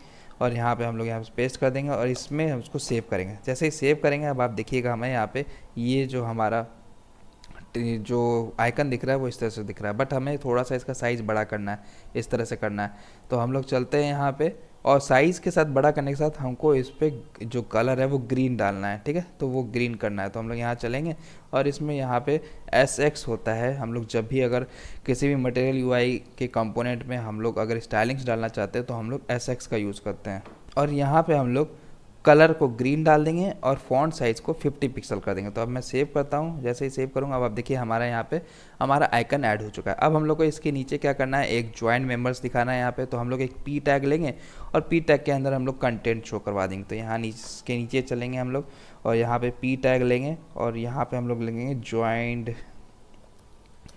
A: और यहाँ पे हम लोग यहाँ पे पेस्ट कर देंगे और इसमें हम उसको सेव करेंगे। जैसे ही सेव करेंगे अब आप देखिएगा हमें यहाँ पे ये जो हमारा जो आइकन दिख रहा है वो इस तरह से दिख रहा है, बट हमें थोड़ा सा इसका साइज़ बड़ा करना है, इस तरह से करना है। तो हम लोग चलते हैं यहाँ पे, और साइज़ के साथ बड़ा करने के साथ हमको इस पर जो कलर है वो ग्रीन डालना है, ठीक है। तो वो ग्रीन करना है। तो हम लोग यहाँ चलेंगे और इसमें यहाँ पे SX होता है। हम लोग जब भी अगर किसी भी मटेरियल यूआई के कंपोनेंट में हम लोग अगर स्टाइलिंग्स डालना चाहते हैं तो हम लोग SX का यूज़ करते हैं। और यहाँ पे हम लोग कलर को ग्रीन डाल देंगे और फॉन्ट साइज़ को 50 पिक्सल कर देंगे। तो अब मैं सेव करता हूँ, जैसे ही सेव करूँगा अब आप देखिए हमारा यहाँ पे हमारा आइकन ऐड हो चुका है। अब हम लोग को इसके नीचे क्या करना है, एक ज्वाइन मेंबर्स दिखाना है यहाँ पे। तो हम लोग एक पी टैग लेंगे और पी टैग के अंदर हम लोग कंटेंट शो करवा देंगे। तो यहाँ इसके नीचे चलेंगे हम लोग और यहाँ पे पी टैग लेंगे और यहाँ पे हम लोग लेंगे ज्वाइंट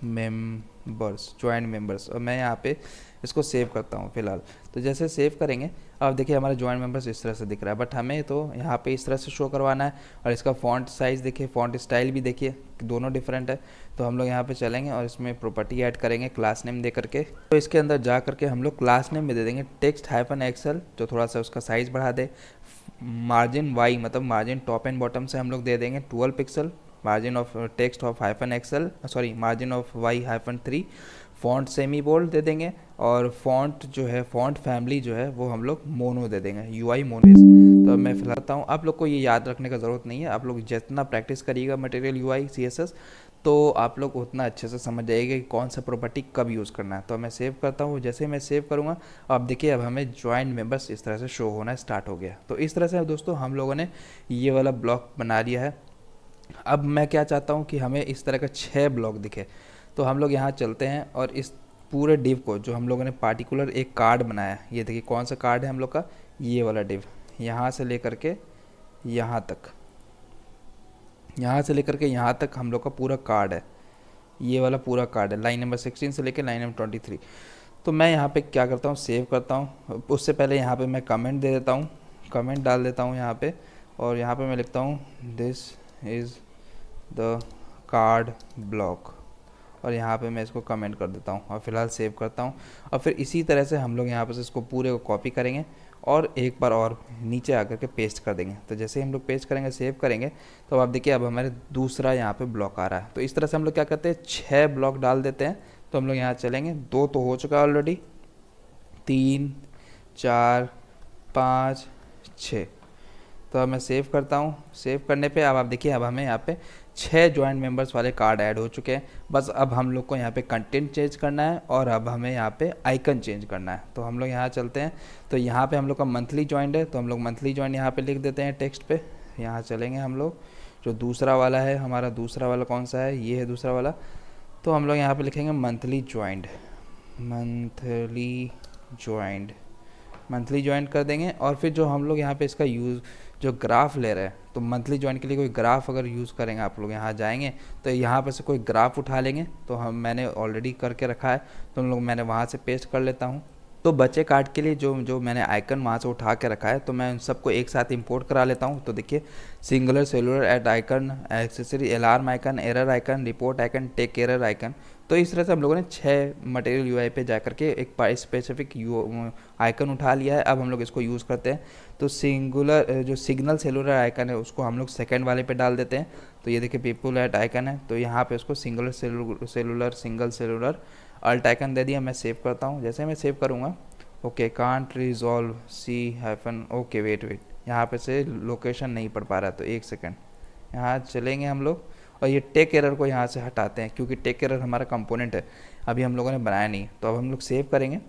A: मेंबर्स, और मैं यहाँ पे इसको सेव करता हूँ फिलहाल। तो जैसे सेव करेंगे अब देखिए हमारे ज्वाइंट मेंबर्स इस तरह से दिख रहा है, बट हमें तो यहाँ पे इस तरह से शो करवाना है। और इसका फॉन्ट साइज़ देखिए, फॉन्ट स्टाइल भी देखिए, दोनों डिफरेंट है। तो हम लोग यहाँ पे चलेंगे और इसमें प्रॉपर्टी ऐड करेंगे क्लास नेम दे करके। तो इसके अंदर जा करके हम लोग क्लास नेम में दे देंगे टेक्स्ट हाइफन एक्सेल, जो थोड़ा सा उसका साइज़ बढ़ा दे। मार्जिन वाई मतलब मार्जिन टॉप एंड बॉटम से हम लोग दे देंगे 12 pixel. Margin of text of hyphen XL margin of Y hyphen 3। Font semi bold दे देंगे और फॉन्ट जो है फॉन्ट फैमिली जो है वो हम लोग मोनो दे देंगे, यूआई मोनो। तो मैं फिलहाल बताता हूँ, आप लोग को ये याद रखने का ज़रूरत नहीं है। आप लोग जितना प्रैक्टिस करिएगा मटेरियल यूआई सीएसएस तो आप लोग उतना अच्छे से समझ जाइएगा कि कौन सा प्रॉपर्टी कब यूज़ करना है। तो मैं सेव करता हूँ, जैसे मैं सेव करूँगा अब देखिए अब हमें ज्वाइंट मेंबर्स इस तरह से शो होना स्टार्ट हो गया। तो इस तरह से दोस्तों हम लोगों ने ये वाला ब्लॉक बना लिया है। अब मैं क्या चाहता हूँ कि हमें इस तरह का 6 ब्लॉक दिखे। तो हम लोग यहाँ चलते हैं और इस पूरे डिव को जो हम लोगों ने पार्टिकुलर एक कार्ड बनाया है, ये देखिए कौन सा कार्ड है हम लोग का, ये वाला डिव, यहाँ से लेकर के यहाँ तक, यहाँ से लेकर के यहाँ तक हम लोग का पूरा कार्ड है। ये वाला पूरा कार्ड है लाइन नंबर 16 से लेकर लाइन नंबर 23। तो मैं यहाँ पे क्या करता हूँ, सेव करता हूँ। उससे पहले यहाँ पे मैं कमेंट दे देता हूँ, कमेंट डाल देता हूँ यहाँ पे, और यहाँ पे मैं लिखता हूँ this is the card block, और यहाँ पे मैं इसको कमेंट कर देता हूँ और फिलहाल सेव करता हूँ। और फिर इसी तरह से हम लोग यहाँ पर से इसको पूरे को कॉपी करेंगे और एक बार और नीचे आकर के पेस्ट कर देंगे। तो जैसे ही हम लोग पेस्ट करेंगे, सेव करेंगे, तो आप देखिए अब हमारे दूसरा यहाँ पे ब्लॉक आ रहा है। तो इस तरह से हम लोग क्या करते हैं, 6 ब्लॉक डाल देते हैं। तो हम लोग यहाँ चलेंगे, 2 तो हो चुका है ऑलरेडी, 3 4 5 6। तो अब मैं सेव करता हूँ। सेव करने पे अब आप देखिए अब हमें यहाँ पे 6 जॉइंट मेंबर्स वाले कार्ड ऐड हो चुके हैं। बस अब हम लोग को यहाँ पे कंटेंट चेंज करना है और अब हमें यहाँ पे आइकन चेंज करना है। तो हम लोग यहाँ चलते हैं। तो यहाँ पे हम लोग का मंथली जॉइंट है, तो हम लोग मंथली जॉइंट यहाँ पे लिख देते हैं टेक्स्ट पे। यहाँ चलेंगे हम लोग, जो दूसरा वाला है हमारा, दूसरा वाला कौन सा है, ये है दूसरा वाला। तो हम लोग यहाँ पे लिखेंगे monthly joint, monthly joint, monthly join कर देंगे। और फिर जो हम लोग यहाँ पे इसका यूज़ जो ग्राफ ले रहे हैं, तो मंथली ज्वाइन के लिए कोई ग्राफ अगर यूज़ करेंगे, आप लोग यहाँ जाएंगे तो यहाँ पर से कोई ग्राफ उठा लेंगे। तो मैंने ऑलरेडी करके रखा है, तो हम लोग मैंने वहाँ से पेस्ट कर लेता हूँ। तो बच्चे कार्ड के लिए जो मैंने आइकन वहाँ से उठा के रखा है, तो मैं उन सबको एक साथ इंपोर्ट करा लेता हूँ। तो देखिए, singular, cellular, add icon, accessory, alarm icon, error icon, report icon, tech error icon. तो इस तरह से हम लोगों ने 6 मटेरियल यूआई पे जा करके एक स्पेसिफिक आइकन उठा लिया है। अब हम लोग इसको यूज़ करते हैं। तो जो सिग्नल सेलुलर आइकन है उसको हम लोग सेकेंड वाले पे डाल देते हैं। तो ये देखिए पीपल ऐड आइकन है, तो यहाँ पे उसको singular cellular single cellular alt icon दे दिया। मैं सेव करता हूँ। जैसे मैं सेव करूँगा, okay, can't resolve C-, okay, wait, यहाँ पे से लोकेशन नहीं पढ़ पा रहा है, तो 1 सेकेंड यहाँ चलेंगे हम लोग और ये टेक एरर को यहाँ से हटाते हैं, क्योंकि टेक एरर हमारा कंपोनेंट है, अभी हम लोगों ने बनाया नहीं। तो अब हम लोग सेव करेंगे।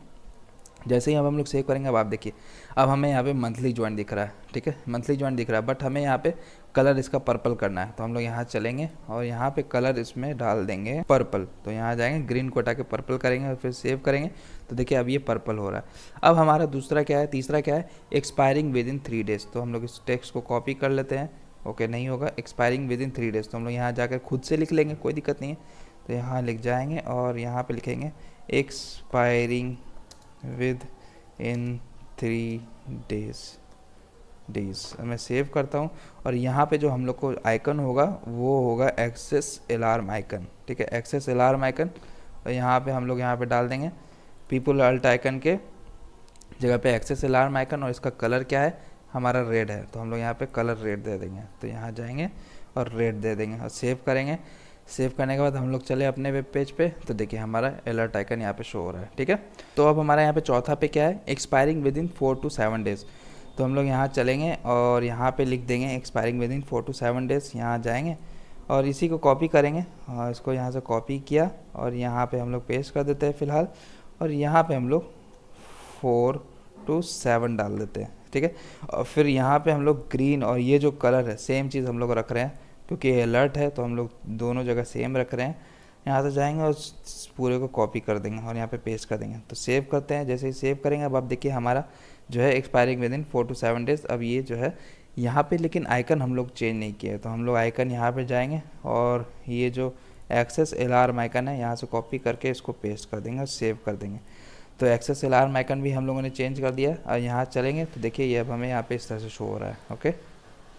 A: जैसे ही अब हम लोग सेव करेंगे, अब आप देखिए अब हमें यहाँ पे मंथली ज्वाइन दिख रहा है, ठीक है, मंथली ज्वाइन दिख रहा है, बट हमें यहाँ पे कलर इसका पर्पल करना है। तो हम लोग यहाँ चलेंगे और यहाँ पे कलर इसमें डाल देंगे पर्पल। तो यहाँ जाएंगे, ग्रीन को हटा के पर्पल करेंगे और फिर सेव करेंगे। तो देखिए अब ये पर्पल हो रहा है। अब हमारा दूसरा क्या है, तीसरा क्या है, एक्सपायरिंग विद इन 3 डेज। तो हम लोग इस टेक्स्ट को कॉपी कर लेते हैं। ओके, नहीं होगा, एक्सपायरिंग विद इन 3 डेज। तो हम लोग यहाँ जाकर खुद से लिख लेंगे, कोई दिक्कत नहीं है। तो यहाँ लिख जाएंगे और यहाँ पे लिखेंगे एक्सपायरिंग विद इन 3 डेज। मैं सेव करता हूँ और यहाँ पे जो हम लोग को आइकन होगा वो होगा एक्सेस अलार्म आइकन, ठीक है, एक्सेस अलार्म आइकन। और यहाँ पे हम लोग यहाँ पे डाल देंगे पीपल अल्ट आइकन के जगह पे एक्सेस अलार्म आइकन, और इसका कलर क्या है, हमारा रेड है। तो हम लोग यहाँ पे कलर रेड दे देंगे। तो यहाँ जाएंगे और रेड दे देंगे और सेव करेंगे। सेव करने के बाद हम लोग चले अपने वेब पेज पे। तो देखिए हमारा अलर्ट आइकन यहाँ पे शो हो रहा है, ठीक है। तो अब हमारा यहाँ पे चौथा पे क्या है, expiring with in 4 to 7 days. तो हम लोग यहाँ चलेंगे और यहाँ पे लिख देंगे expiring with in 4 to 7 days. यहाँ जाएंगे और इसी को कॉपी करेंगे और इसको यहाँ से कॉपी किया और यहाँ पे हम लोग पेस्ट कर देते हैं फ़िलहाल। और यहाँ पे हम लोग 4 to 7 डाल देते हैं, ठीक है। और फिर यहाँ पे हम लोग ग्रीन और ये जो कलर है सेम चीज़ हम लोग रख रहे हैं, क्योंकि अलर्ट है तो हम लोग दोनों जगह सेम रख रहे हैं। यहाँ से जाएंगे और पूरे को कॉपी कर देंगे और यहाँ पे पेस्ट कर देंगे। तो सेव करते हैं। जैसे ही सेव करेंगे, अब आप देखिए हमारा जो है expiring with in 4 to 7 days. अब ये जो है यहाँ पे, लेकिन आइकन हम लोग चेंज नहीं किए। तो हम लोग आइकन यहाँ पे जाएंगे और ये जो एक्सेस अलार्म आइकन है यहाँ से कॉपी करके इसको पेस्ट कर देंगे और सेव कर देंगे। तो एक्सेस अलार्म आइकन भी हम लोगों ने चेंज कर दिया। और यहाँ चलेंगे तो देखिए ये अब हमें यहाँ पे इस तरह से शो हो रहा है, ओके।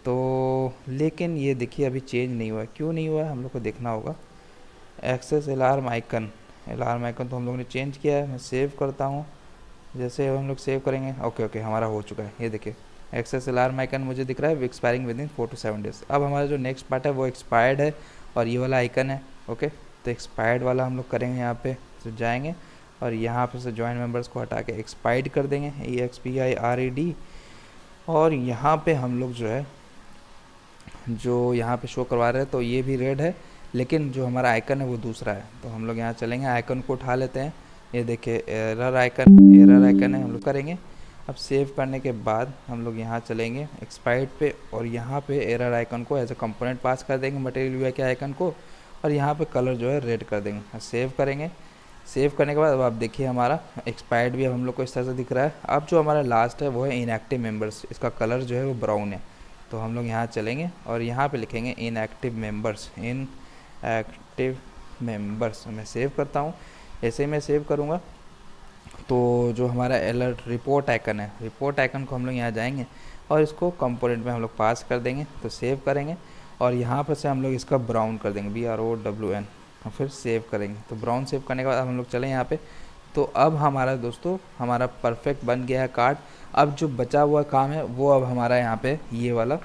A: तो लेकिन ये देखिए अभी चेंज नहीं हुआ है, क्यों नहीं हुआ है हम लोग को देखना होगा। एक्सेस अलार्म आइकन तो हम लोगों ने चेंज किया है। मैं सेव करता हूँ। जैसे हम लोग सेव करेंगे, ओके, हमारा हो चुका है। ये देखिए एक्सेस अलार्म आइकन मुझे दिख रहा है, expiring with in 4 to 7 days. अब हमारा जो नेक्स्ट पार्ट है वो एक्सपायर्ड है और ये वाला आइकन है, ओके। तो एक्सपायर्ड वाला हम लोग करेंगे। यहाँ पे तो जाएंगे और यहाँ पे से ज्वाइन मेंबर्स को हटा के एक्सपायर्ड कर देंगे, EXPIRED। और यहाँ पे हम लोग जो है जो यहाँ पे शो करवा रहे हैं, तो ये भी रेड है, लेकिन जो हमारा आइकन है वो दूसरा है। तो हम लोग यहाँ चलेंगे, आइकन को उठा लेते हैं। ये देखिए एरर आइकन है, हम लोग करेंगे। अब सेव करने के बाद हम लोग यहाँ चलेंगे एक्सपायर्ड पे और यहाँ पे एरर आइकन को एज ए कंपोनेंट पास कर देंगे मटेरियल यूआई के आइकन को, और यहाँ पे कलर जो है रेड कर देंगे। सेव करेंगे। सेव करने के बाद अब आप देखिए हमारा एक्सपायर्ड भी अब हम लोग को इस तरह से दिख रहा है। अब जो हमारा लास्ट है वो है इनएक्टिव मेंबर्स, इसका कलर जो है वो ब्राउन है। तो हम लोग यहाँ चलेंगे और यहाँ पे लिखेंगे इनएक्टिव मेंबर्स। मैं सेव करता हूँ। ऐसे ही मैं सेव करूँगा तो जो हमारा अलर्ट रिपोर्ट आइकन है, रिपोर्ट आइकन को हम लोग यहाँ जाएंगे और इसको कंपोनेंट में हम लोग पास कर देंगे। तो सेव करेंगे और यहाँ पर से हम लोग इसका ब्राउन कर देंगे, BROWN, और फिर सेव करेंगे। तो ब्राउन सेव करने के बाद हम लोग चलें यहाँ पे। तो अब हमारा दोस्तों हमारा परफेक्ट बन गया है कार्ड। अब जो बचा हुआ काम है वो अब हमारा यहाँ पे ये वाला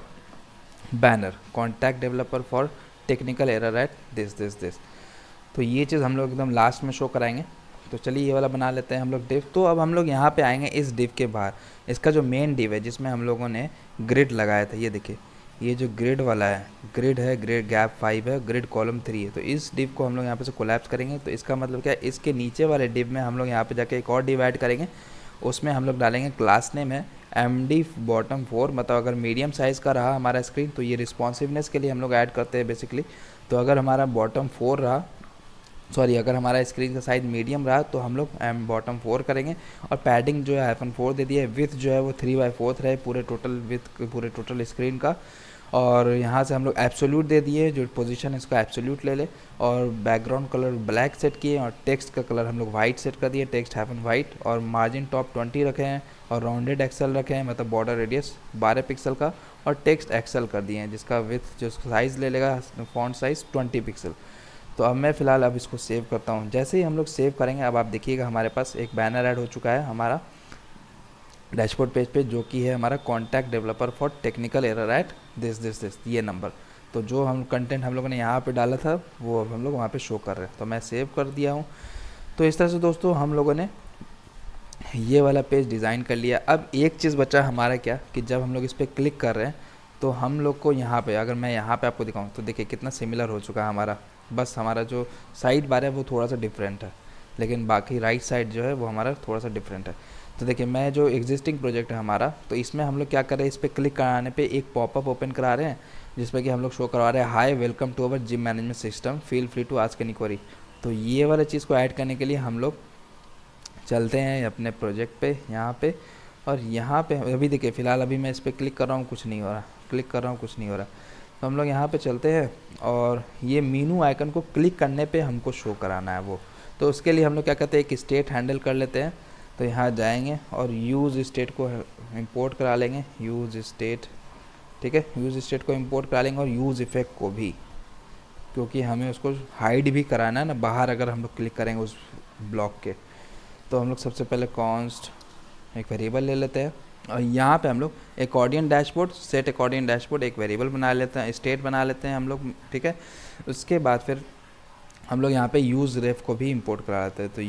A: banner, contact developer for technical error at this. तो ये चीज़ हम लोग एकदम लास्ट में शो कराएंगे। तो चलिए ये वाला बना लेते हैं हम लोग डिव। तो अब हम लोग यहाँ पे आएंगे इस डिव के बाहर, इसका जो मेन डिव है जिसमें हम लोगों ने ग्रिड लगाया था, ये देखिए ये जो ग्रिड वाला है, ग्रिड है, ग्रिड गैप 5 है, ग्रिड कॉलम 3 है। तो इस डिव को हम लोग यहाँ पे से कोलैप्स करेंगे। तो इसका मतलब क्या है, इसके नीचे वाले डिव में हम लोग यहाँ पे जाके एक और डिव ऐड करेंगे। उसमें हम लोग डालेंगे क्लास नेम है MD बॉटम 4, मतलब अगर मीडियम साइज़ का रहा हमारा स्क्रीन तो ये रिस्पॉन्सिवनेस के लिए हम लोग ऐड करते हैं बेसिकली। तो अगर हमारा बॉटम 4 रहा, सॉरी अगर हमारा स्क्रीन का साइज़ मीडियम रहा तो हम लोग बॉटम 4 करेंगे। और पैडिंग जो है -4 दे दिया है। विथ जो है वो 3/4 रहे पूरे टोटल विथ पूरे टोटल स्क्रीन का। और यहाँ से हम लोग एब्सोल्यूट दे दिए, जो पोजीशन है इसका एब्सोल्यूट ले ले। और बैकग्राउंड कलर ब्लैक सेट किए और टेक्स्ट का कलर हम लोग वाइट सेट कर दिए, टेक्स्ट -वाइट। और मार्जिन टॉप 20 रखे हैं और राउंडेड एक्सेल रखे हैं, मतलब बॉर्डर रेडियस 12 पिक्सल का। और टेक्स्ट एक्सेल कर दिए हैं जिसका विथ जो साइज़ ले लेगा फॉन्ट साइज़ 20 पिक्सल। तो अब मैं फ़िलहाल अब इसको सेव करता हूँ। जैसे ही हम लोग सेव करेंगे अब आप देखिएगा हमारे पास एक बैनर ऐड हो चुका है हमारा डैशबोर्ड पेज पे, जो कि है हमारा contact developer for technical error at this ये नंबर। तो जो हम कंटेंट हम लोगों ने यहाँ पे डाला था वो अब हम लोग वहाँ पे शो कर रहे हैं। तो मैं सेव कर दिया हूँ। तो इस तरह से दोस्तों हम लोगों ने ये वाला पेज डिज़ाइन कर लिया। अब एक चीज़ बचा हमारा क्या, कि जब हम लोग इस पर क्लिक कर रहे हैं तो हम लोग को यहाँ पे, अगर मैं यहाँ पे आपको दिखाऊँ तो देखिए कितना सिमिलर हो चुका है हमारा। बस हमारा जो साइड बार है वो थोड़ा सा डिफरेंट है, लेकिन बाकी राइट साइड जो है वो हमारा थोड़ा सा डिफरेंट है। तो देखिए मैं जो एग्जिस्टिंग प्रोजेक्ट है हमारा, तो इसमें हम लोग क्या कर रहे हैं, इस पर क्लिक कराने पे एक पॉपअप ओपन करा रहे हैं जिसमें कि हम लोग शो करवा रहे हैं hi welcome to our gym management system, feel free to ask any query. तो ये वाला चीज़ को ऐड करने के लिए हम लोग चलते हैं अपने प्रोजेक्ट पे यहाँ पे। और यहाँ पे अभी देखिए फ़िलहाल अभी मैं इस पर क्लिक कर रहा हूँ कुछ नहीं हो रहा, क्लिक कर रहा हूँ कुछ नहीं हो रहा। तो हम लोग यहाँ पे चलते हैं और ये मीनू आइकन को क्लिक करने पे हमको शो कराना है वो। तो उसके लिए हम लोग क्या करते हैं, एक स्टेट हैंडल कर लेते हैं। तो यहाँ जाएंगे और यूज़ स्टेट को इंपोर्ट करा लेंगे, यूज़ स्टेट, ठीक है, यूज़ स्टेट को इंपोर्ट करा लेंगे और यूज़ इफेक्ट को भी, क्योंकि हमें उसको हाइड भी कराना है ना बाहर अगर हम लोग क्लिक करेंगे उस ब्लॉक के। तो हम लोग सबसे पहले कॉन्स्ट एक वेरिएबल ले लेते हैं और यहाँ पे हम लोग accordion dashboard, set accordion dashboard एक वेरिएबल बना लेते हैं, स्टेट बना लेते हैं हम लोग, ठीक है। उसके बाद फिर हम लोग यहाँ पे यूज़ रेफ को भी इंपोर्ट करा लेते हैं। तो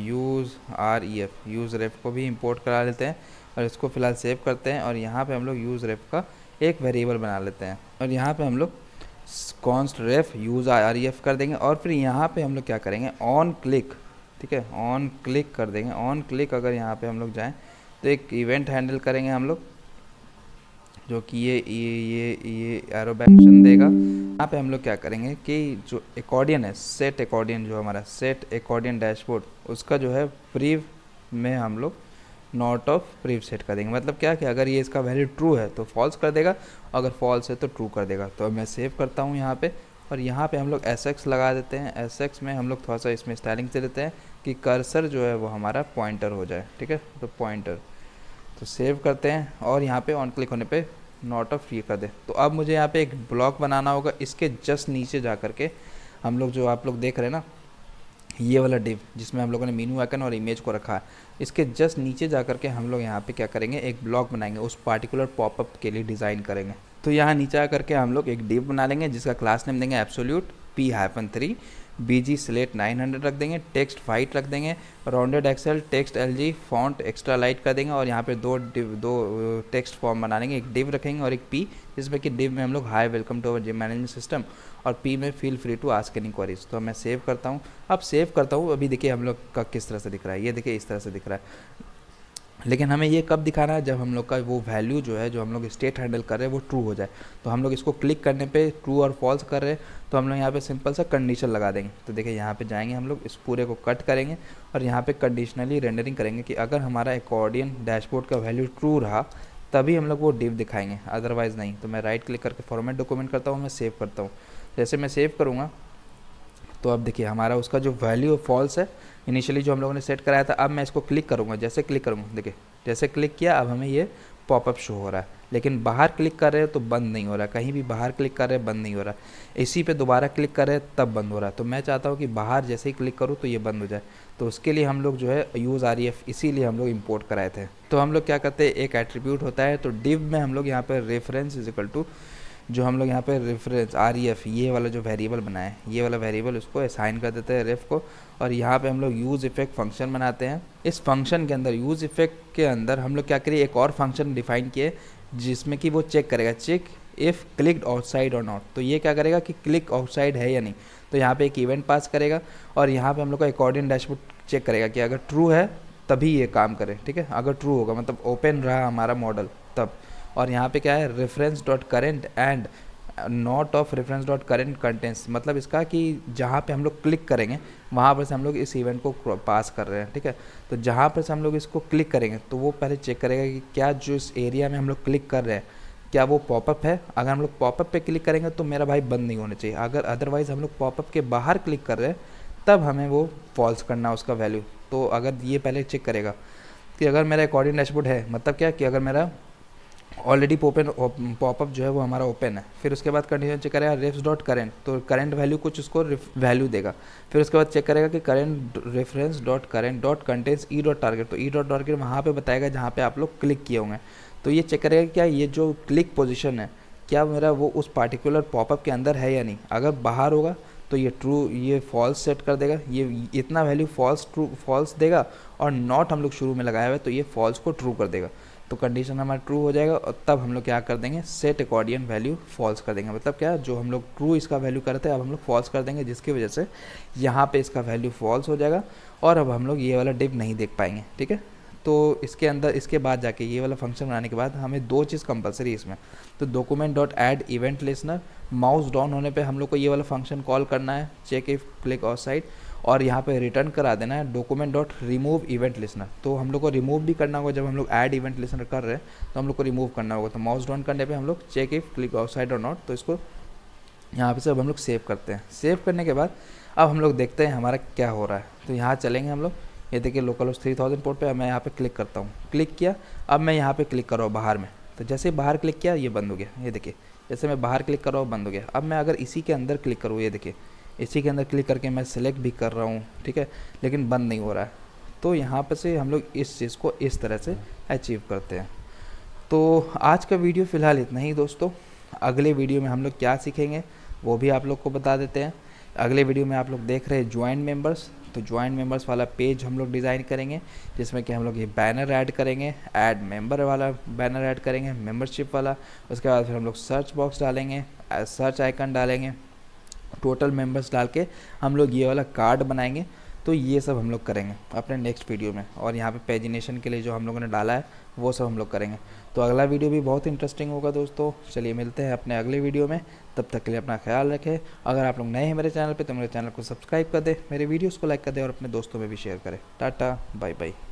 A: यूज़ रेफ को भी इंपोर्ट करा लेते हैं और इसको फ़िलहाल सेव करते हैं। और यहाँ पे हम लोग यूज़ रेफ का एक वेरिएबल बना लेते हैं और यहाँ पे हम लोग कॉन्स्ट रेफ यूज़ REF कर देंगे। और फिर यहाँ पे हम लोग क्या करेंगे, ऑन क्लिक, ठीक है, ऑन क्लिक कर देंगे। ऑन क्लिक अगर यहाँ पे हम लोग जाएँ तो एक इवेंट हैंडल करेंगे हम लोग, जो कि ये एरो फंक्शन देगा। यहाँ पे हम लोग क्या करेंगे कि जो अकॉर्डियन है, सेट अकॉर्डियन, जो हमारा सेट अकॉर्डियन डैशबोर्ड, उसका जो है प्रीव में हम लोग नॉट ऑफ प्रीव सेट कर देंगे। मतलब क्या कि अगर ये इसका वैल्यू ट्रू है तो फॉल्स कर देगा, अगर फॉल्स है तो ट्रू कर देगा। तो मैं सेव करता हूँ यहाँ पे और यहाँ पे हम लोग SX लगा देते हैं। SX में हम लोग थोड़ा सा इसमें स्टाइलिंग दे देते हैं कि कर्सर जो है वो हमारा पॉइंटर हो जाए, ठीक है, तो पॉइंटर। तो सेव करते हैं और यहाँ पे ऑन क्लिक होने पे नॉट ऑफ ये कर दे। तो अब मुझे यहाँ पे एक ब्लॉक बनाना होगा, इसके जस्ट नीचे जा करके हम लोग जो आप लोग देख रहे हैं ना ये वाला डिव जिसमें हम लोगों ने मीनू आइकन और इमेज को रखा है, इसके जस्ट नीचे जा करके हम लोग यहाँ पे क्या करेंगे, एक ब्लॉक बनाएंगे, उस पार्टिकुलर पॉपअप के लिए डिज़ाइन करेंगे। तो यहाँ नीचे आ करके हम लोग एक डिव बना लेंगे जिसका क्लास नेम देंगे एब्सोल्यूट P-3, BG स्लेट 900 रख देंगे, टेक्स्ट वाइट रख देंगे, rounded XL, text LG, font extra light कर देंगे। और यहाँ पे दो टेक्स्ट फॉर्म बना लेंगे, एक डिव रखेंगे और एक P, जिसमें कि डिव में हम लोग hi welcome to our gym management system और P में feel free to ask any queries. तो मैं सेव करता हूँ। अब सेव करता हूँ, अभी देखिए हम लोग का किस तरह से दिख रहा है, ये देखिए इस तरह से दिख रहा है। लेकिन हमें ये कब दिखाना है, जब हम लोग का वो वैल्यू जो है, जो हम लोग स्टेट हैंडल कर रहे हैं वो ट्रू हो जाए। तो हम लोग इसको क्लिक करने पे ट्रू और फॉल्स कर रहे हैं, तो हम लोग यहाँ पे सिंपल सा कंडीशन लगा देंगे। तो देखिए यहाँ पे जाएंगे हम लोग, इस पूरे को कट करेंगे और यहाँ पे कंडीशनली रेंडरिंग करेंगे कि अगर हमारा अकॉर्डियन डैशबोर्ड का वैल्यू ट्रू रहा तभी हम लोग वो डिव दिखाएंगे, अदरवाइज़ नहीं। तो मैं राइट क्लिक करके फॉर्मेट डॉक्यूमेंट करता हूँ, मैं सेव करता हूँ। जैसे मैं सेव करूँगा तो अब देखिए हमारा उसका जो वैल्यू फॉल्स है इनिशियली जो हम लोगों ने सेट कराया था, अब मैं इसको क्लिक करूँगा, जैसे क्लिक करूँगा देखिए जैसे क्लिक किया अब हमें ये पॉपअप शो हो रहा है, लेकिन बाहर क्लिक कर रहे हैं तो बंद नहीं हो रहा है, कहीं भी बाहर क्लिक कर रहे हैं बंद नहीं हो रहा है, इसी पे दोबारा क्लिक कर रहे हैं तब बंद हो रहा है। तो मैं चाहता हूँ कि बाहर जैसे ही क्लिक करूँ तो ये बंद हो जाए। तो उसके लिए हम लोग जो है यूज़ REF इसीलिए हम लोग इंपोर्ट कराए थे। तो हम लोग क्या करते हैं, एक एट्रीब्यूट होता है, तो डिव में हम लोग यहाँ पर रेफरेंस इज इक्वल टू जो हम लोग यहाँ पे रेफरेंस REF ये वाला जो वेरिएबल बनाए, ये वाला वेरिएबल उसको असाइन कर देते हैं रेफ को, और यहाँ पे हम लोग यूज़ इफेक्ट फंक्शन बनाते हैं। इस फंक्शन के अंदर यूज़ इफेक्ट के अंदर हम लोग क्या करिए, एक और फंक्शन डिफाइन किए जिसमें कि वो चेक करेगा, चेक इफ़ क्लिक्ड आउटसाइड और नॉट। तो ये क्या करेगा कि क्लिक आउटसाइड है या नहीं, तो यहाँ पे एक इवेंट पास करेगा, और यहाँ पे हम लोग का अकॉर्डिंग डैशबोर्ड चेक करेगा कि अगर ट्रू है तभी ये काम करे, ठीक है। अगर ट्रू होगा मतलब ओपन रहा हमारा मॉडल तब। और यहाँ पे क्या है, reference dot current and not of reference dot current contents, मतलब इसका कि जहाँ पे हम लोग क्लिक करेंगे वहाँ पर से हम लोग इस इवेंट को पास कर रहे हैं, ठीक है। तो जहाँ पर से हम लोग इसको क्लिक करेंगे तो वो पहले चेक करेगा कि क्या जो इस एरिया में हम लोग क्लिक कर रहे हैं क्या वो पॉपअप है। अगर हम लोग पॉपअप पे क्लिक करेंगे तो मेरा भाई बंद नहीं होना चाहिए, अगर अदरवाइज़ हम लोग पॉपअप के बाहर क्लिक कर रहे हैं तब हमें वो फॉल्स करना है उसका वैल्यू। तो अगर ये पहले चेक करेगा कि अगर मेरा अकॉर्डिंग डैशबोर्ड है, मतलब क्या कि अगर मेरा ऑलरेडी पॉपअप जो है वो हमारा ओपन है, फिर उसके बाद कंडीशन चेक करेगा रेफ्स डॉट करेंट, तो करेंट वैल्यू कुछ उसको वैल्यू देगा। फिर उसके बाद चेक करेगा कि current reference dot current dot contents E dot target, तो ई डॉट टारगेट वहाँ पे बताएगा जहाँ पे आप लोग क्लिक किए होंगे। तो ये चेक करेगा क्या ये जो क्लिक पोजिशन है क्या मेरा वो उस पार्टिकुलर पॉपअप के अंदर है या नहीं। अगर बाहर होगा तो ये ट्रू, ये फॉल्स सेट कर देगा, ये इतना वैल्यू फॉल्स ट्रू फॉल्स देगा, और नॉट हम लोग शुरू में लगाया हुआ है तो ये फॉल्स को ट्रू कर देगा। तो कंडीशन हमारा ट्रू हो जाएगा, और तब हम लोग क्या कर देंगे, सेट अकॉर्डियन वैल्यू फॉल्स कर देंगे। मतलब क्या, जो हम लोग ट्रू इसका वैल्यू करते हैं अब हम लोग फॉल्स कर देंगे, जिसकी वजह से यहाँ पे इसका वैल्यू फॉल्स हो जाएगा, और अब हम लोग ये वाला डिव नहीं देख पाएंगे, ठीक है। तो इसके अंदर इसके बाद जाके ये वाला फंक्शन बनाने के बाद हमें दो चीज़ कंपलसरी इसमें, तो document dot add event listener, mouse down होने पे हम लोग को ये वाला फंक्शन कॉल करना है, चेक इफ क्लिक आउटसाइड, और यहाँ पे रिटर्न करा देना है document dot remove event listener. तो हम लोग को रिमूव भी करना होगा, जब हम लोग ऐड इवेंट लिसनर कर रहे हैं तो हम लोग को रिमूव करना होगा। तो माउस डाउन करने पे हम लोग चेक इफ क्लिक आउटसाइड और नॉट, तो इसको यहाँ पे से अब हम लोग सेव करते हैं। सेव करने के बाद अब हम लोग देखते हैं हमारा क्या हो रहा है। तो यहाँ चलेंगे हम लोग, ये देखिए लोकल होस्ट 3000 पोर्ट पे मैं यहाँ पे क्लिक करता हूँ, क्लिक किया, अब मैं यहाँ पे क्लिक कर रहा हूँ बाहर में, तो जैसे बाहर क्लिक किया ये बंद हो गया, ये देखिए जैसे मैं बाहर क्लिक कर रहा हूँ बंद हो गया। अब मैं अगर इसी के अंदर क्लिक करूँ, ये देखिए इसी के अंदर क्लिक करके मैं सिलेक्ट भी कर रहा हूँ, ठीक है, लेकिन बंद नहीं हो रहा है। तो यहाँ पर से हम लोग इस चीज़ को इस तरह से अचीव करते हैं। तो आज का वीडियो फ़िलहाल इतना ही दोस्तों, अगले वीडियो में हम लोग क्या सीखेंगे वो भी आप लोग को बता देते हैं। अगले वीडियो में आप लोग देख रहे हैं ज्वाइन मेंबर्स, तो ज्वाइन मेंबर्स वाला पेज हम लोग डिज़ाइन करेंगे, जिसमें कि हम लोग ये बैनर ऐड करेंगे, ऐड मेंबर वाला बैनर ऐड करेंगे, मेंबरशिप वाला। उसके बाद फिर हम लोग सर्च बॉक्स डालेंगे, सर्च आइकन डालेंगे, टोटल मेंबर्स डाल के हम लोग ये वाला कार्ड बनाएंगे। तो ये सब हम लोग करेंगे अपने नेक्स्ट वीडियो में, और यहाँ पे पेजिनेशन के लिए जो हम लोगों ने डाला है वो सब हम लोग करेंगे। तो अगला वीडियो भी बहुत इंटरेस्टिंग होगा दोस्तों। चलिए मिलते हैं अपने अगले वीडियो में, तब तक के लिए अपना ख्याल रखें। अगर आप लोग नए हैं मेरे चैनल पे तो मेरे चैनल को सब्सक्राइब कर दें, मेरे वीडियोस को लाइक कर दें, और अपने दोस्तों में भी शेयर करें। Tata bye bye.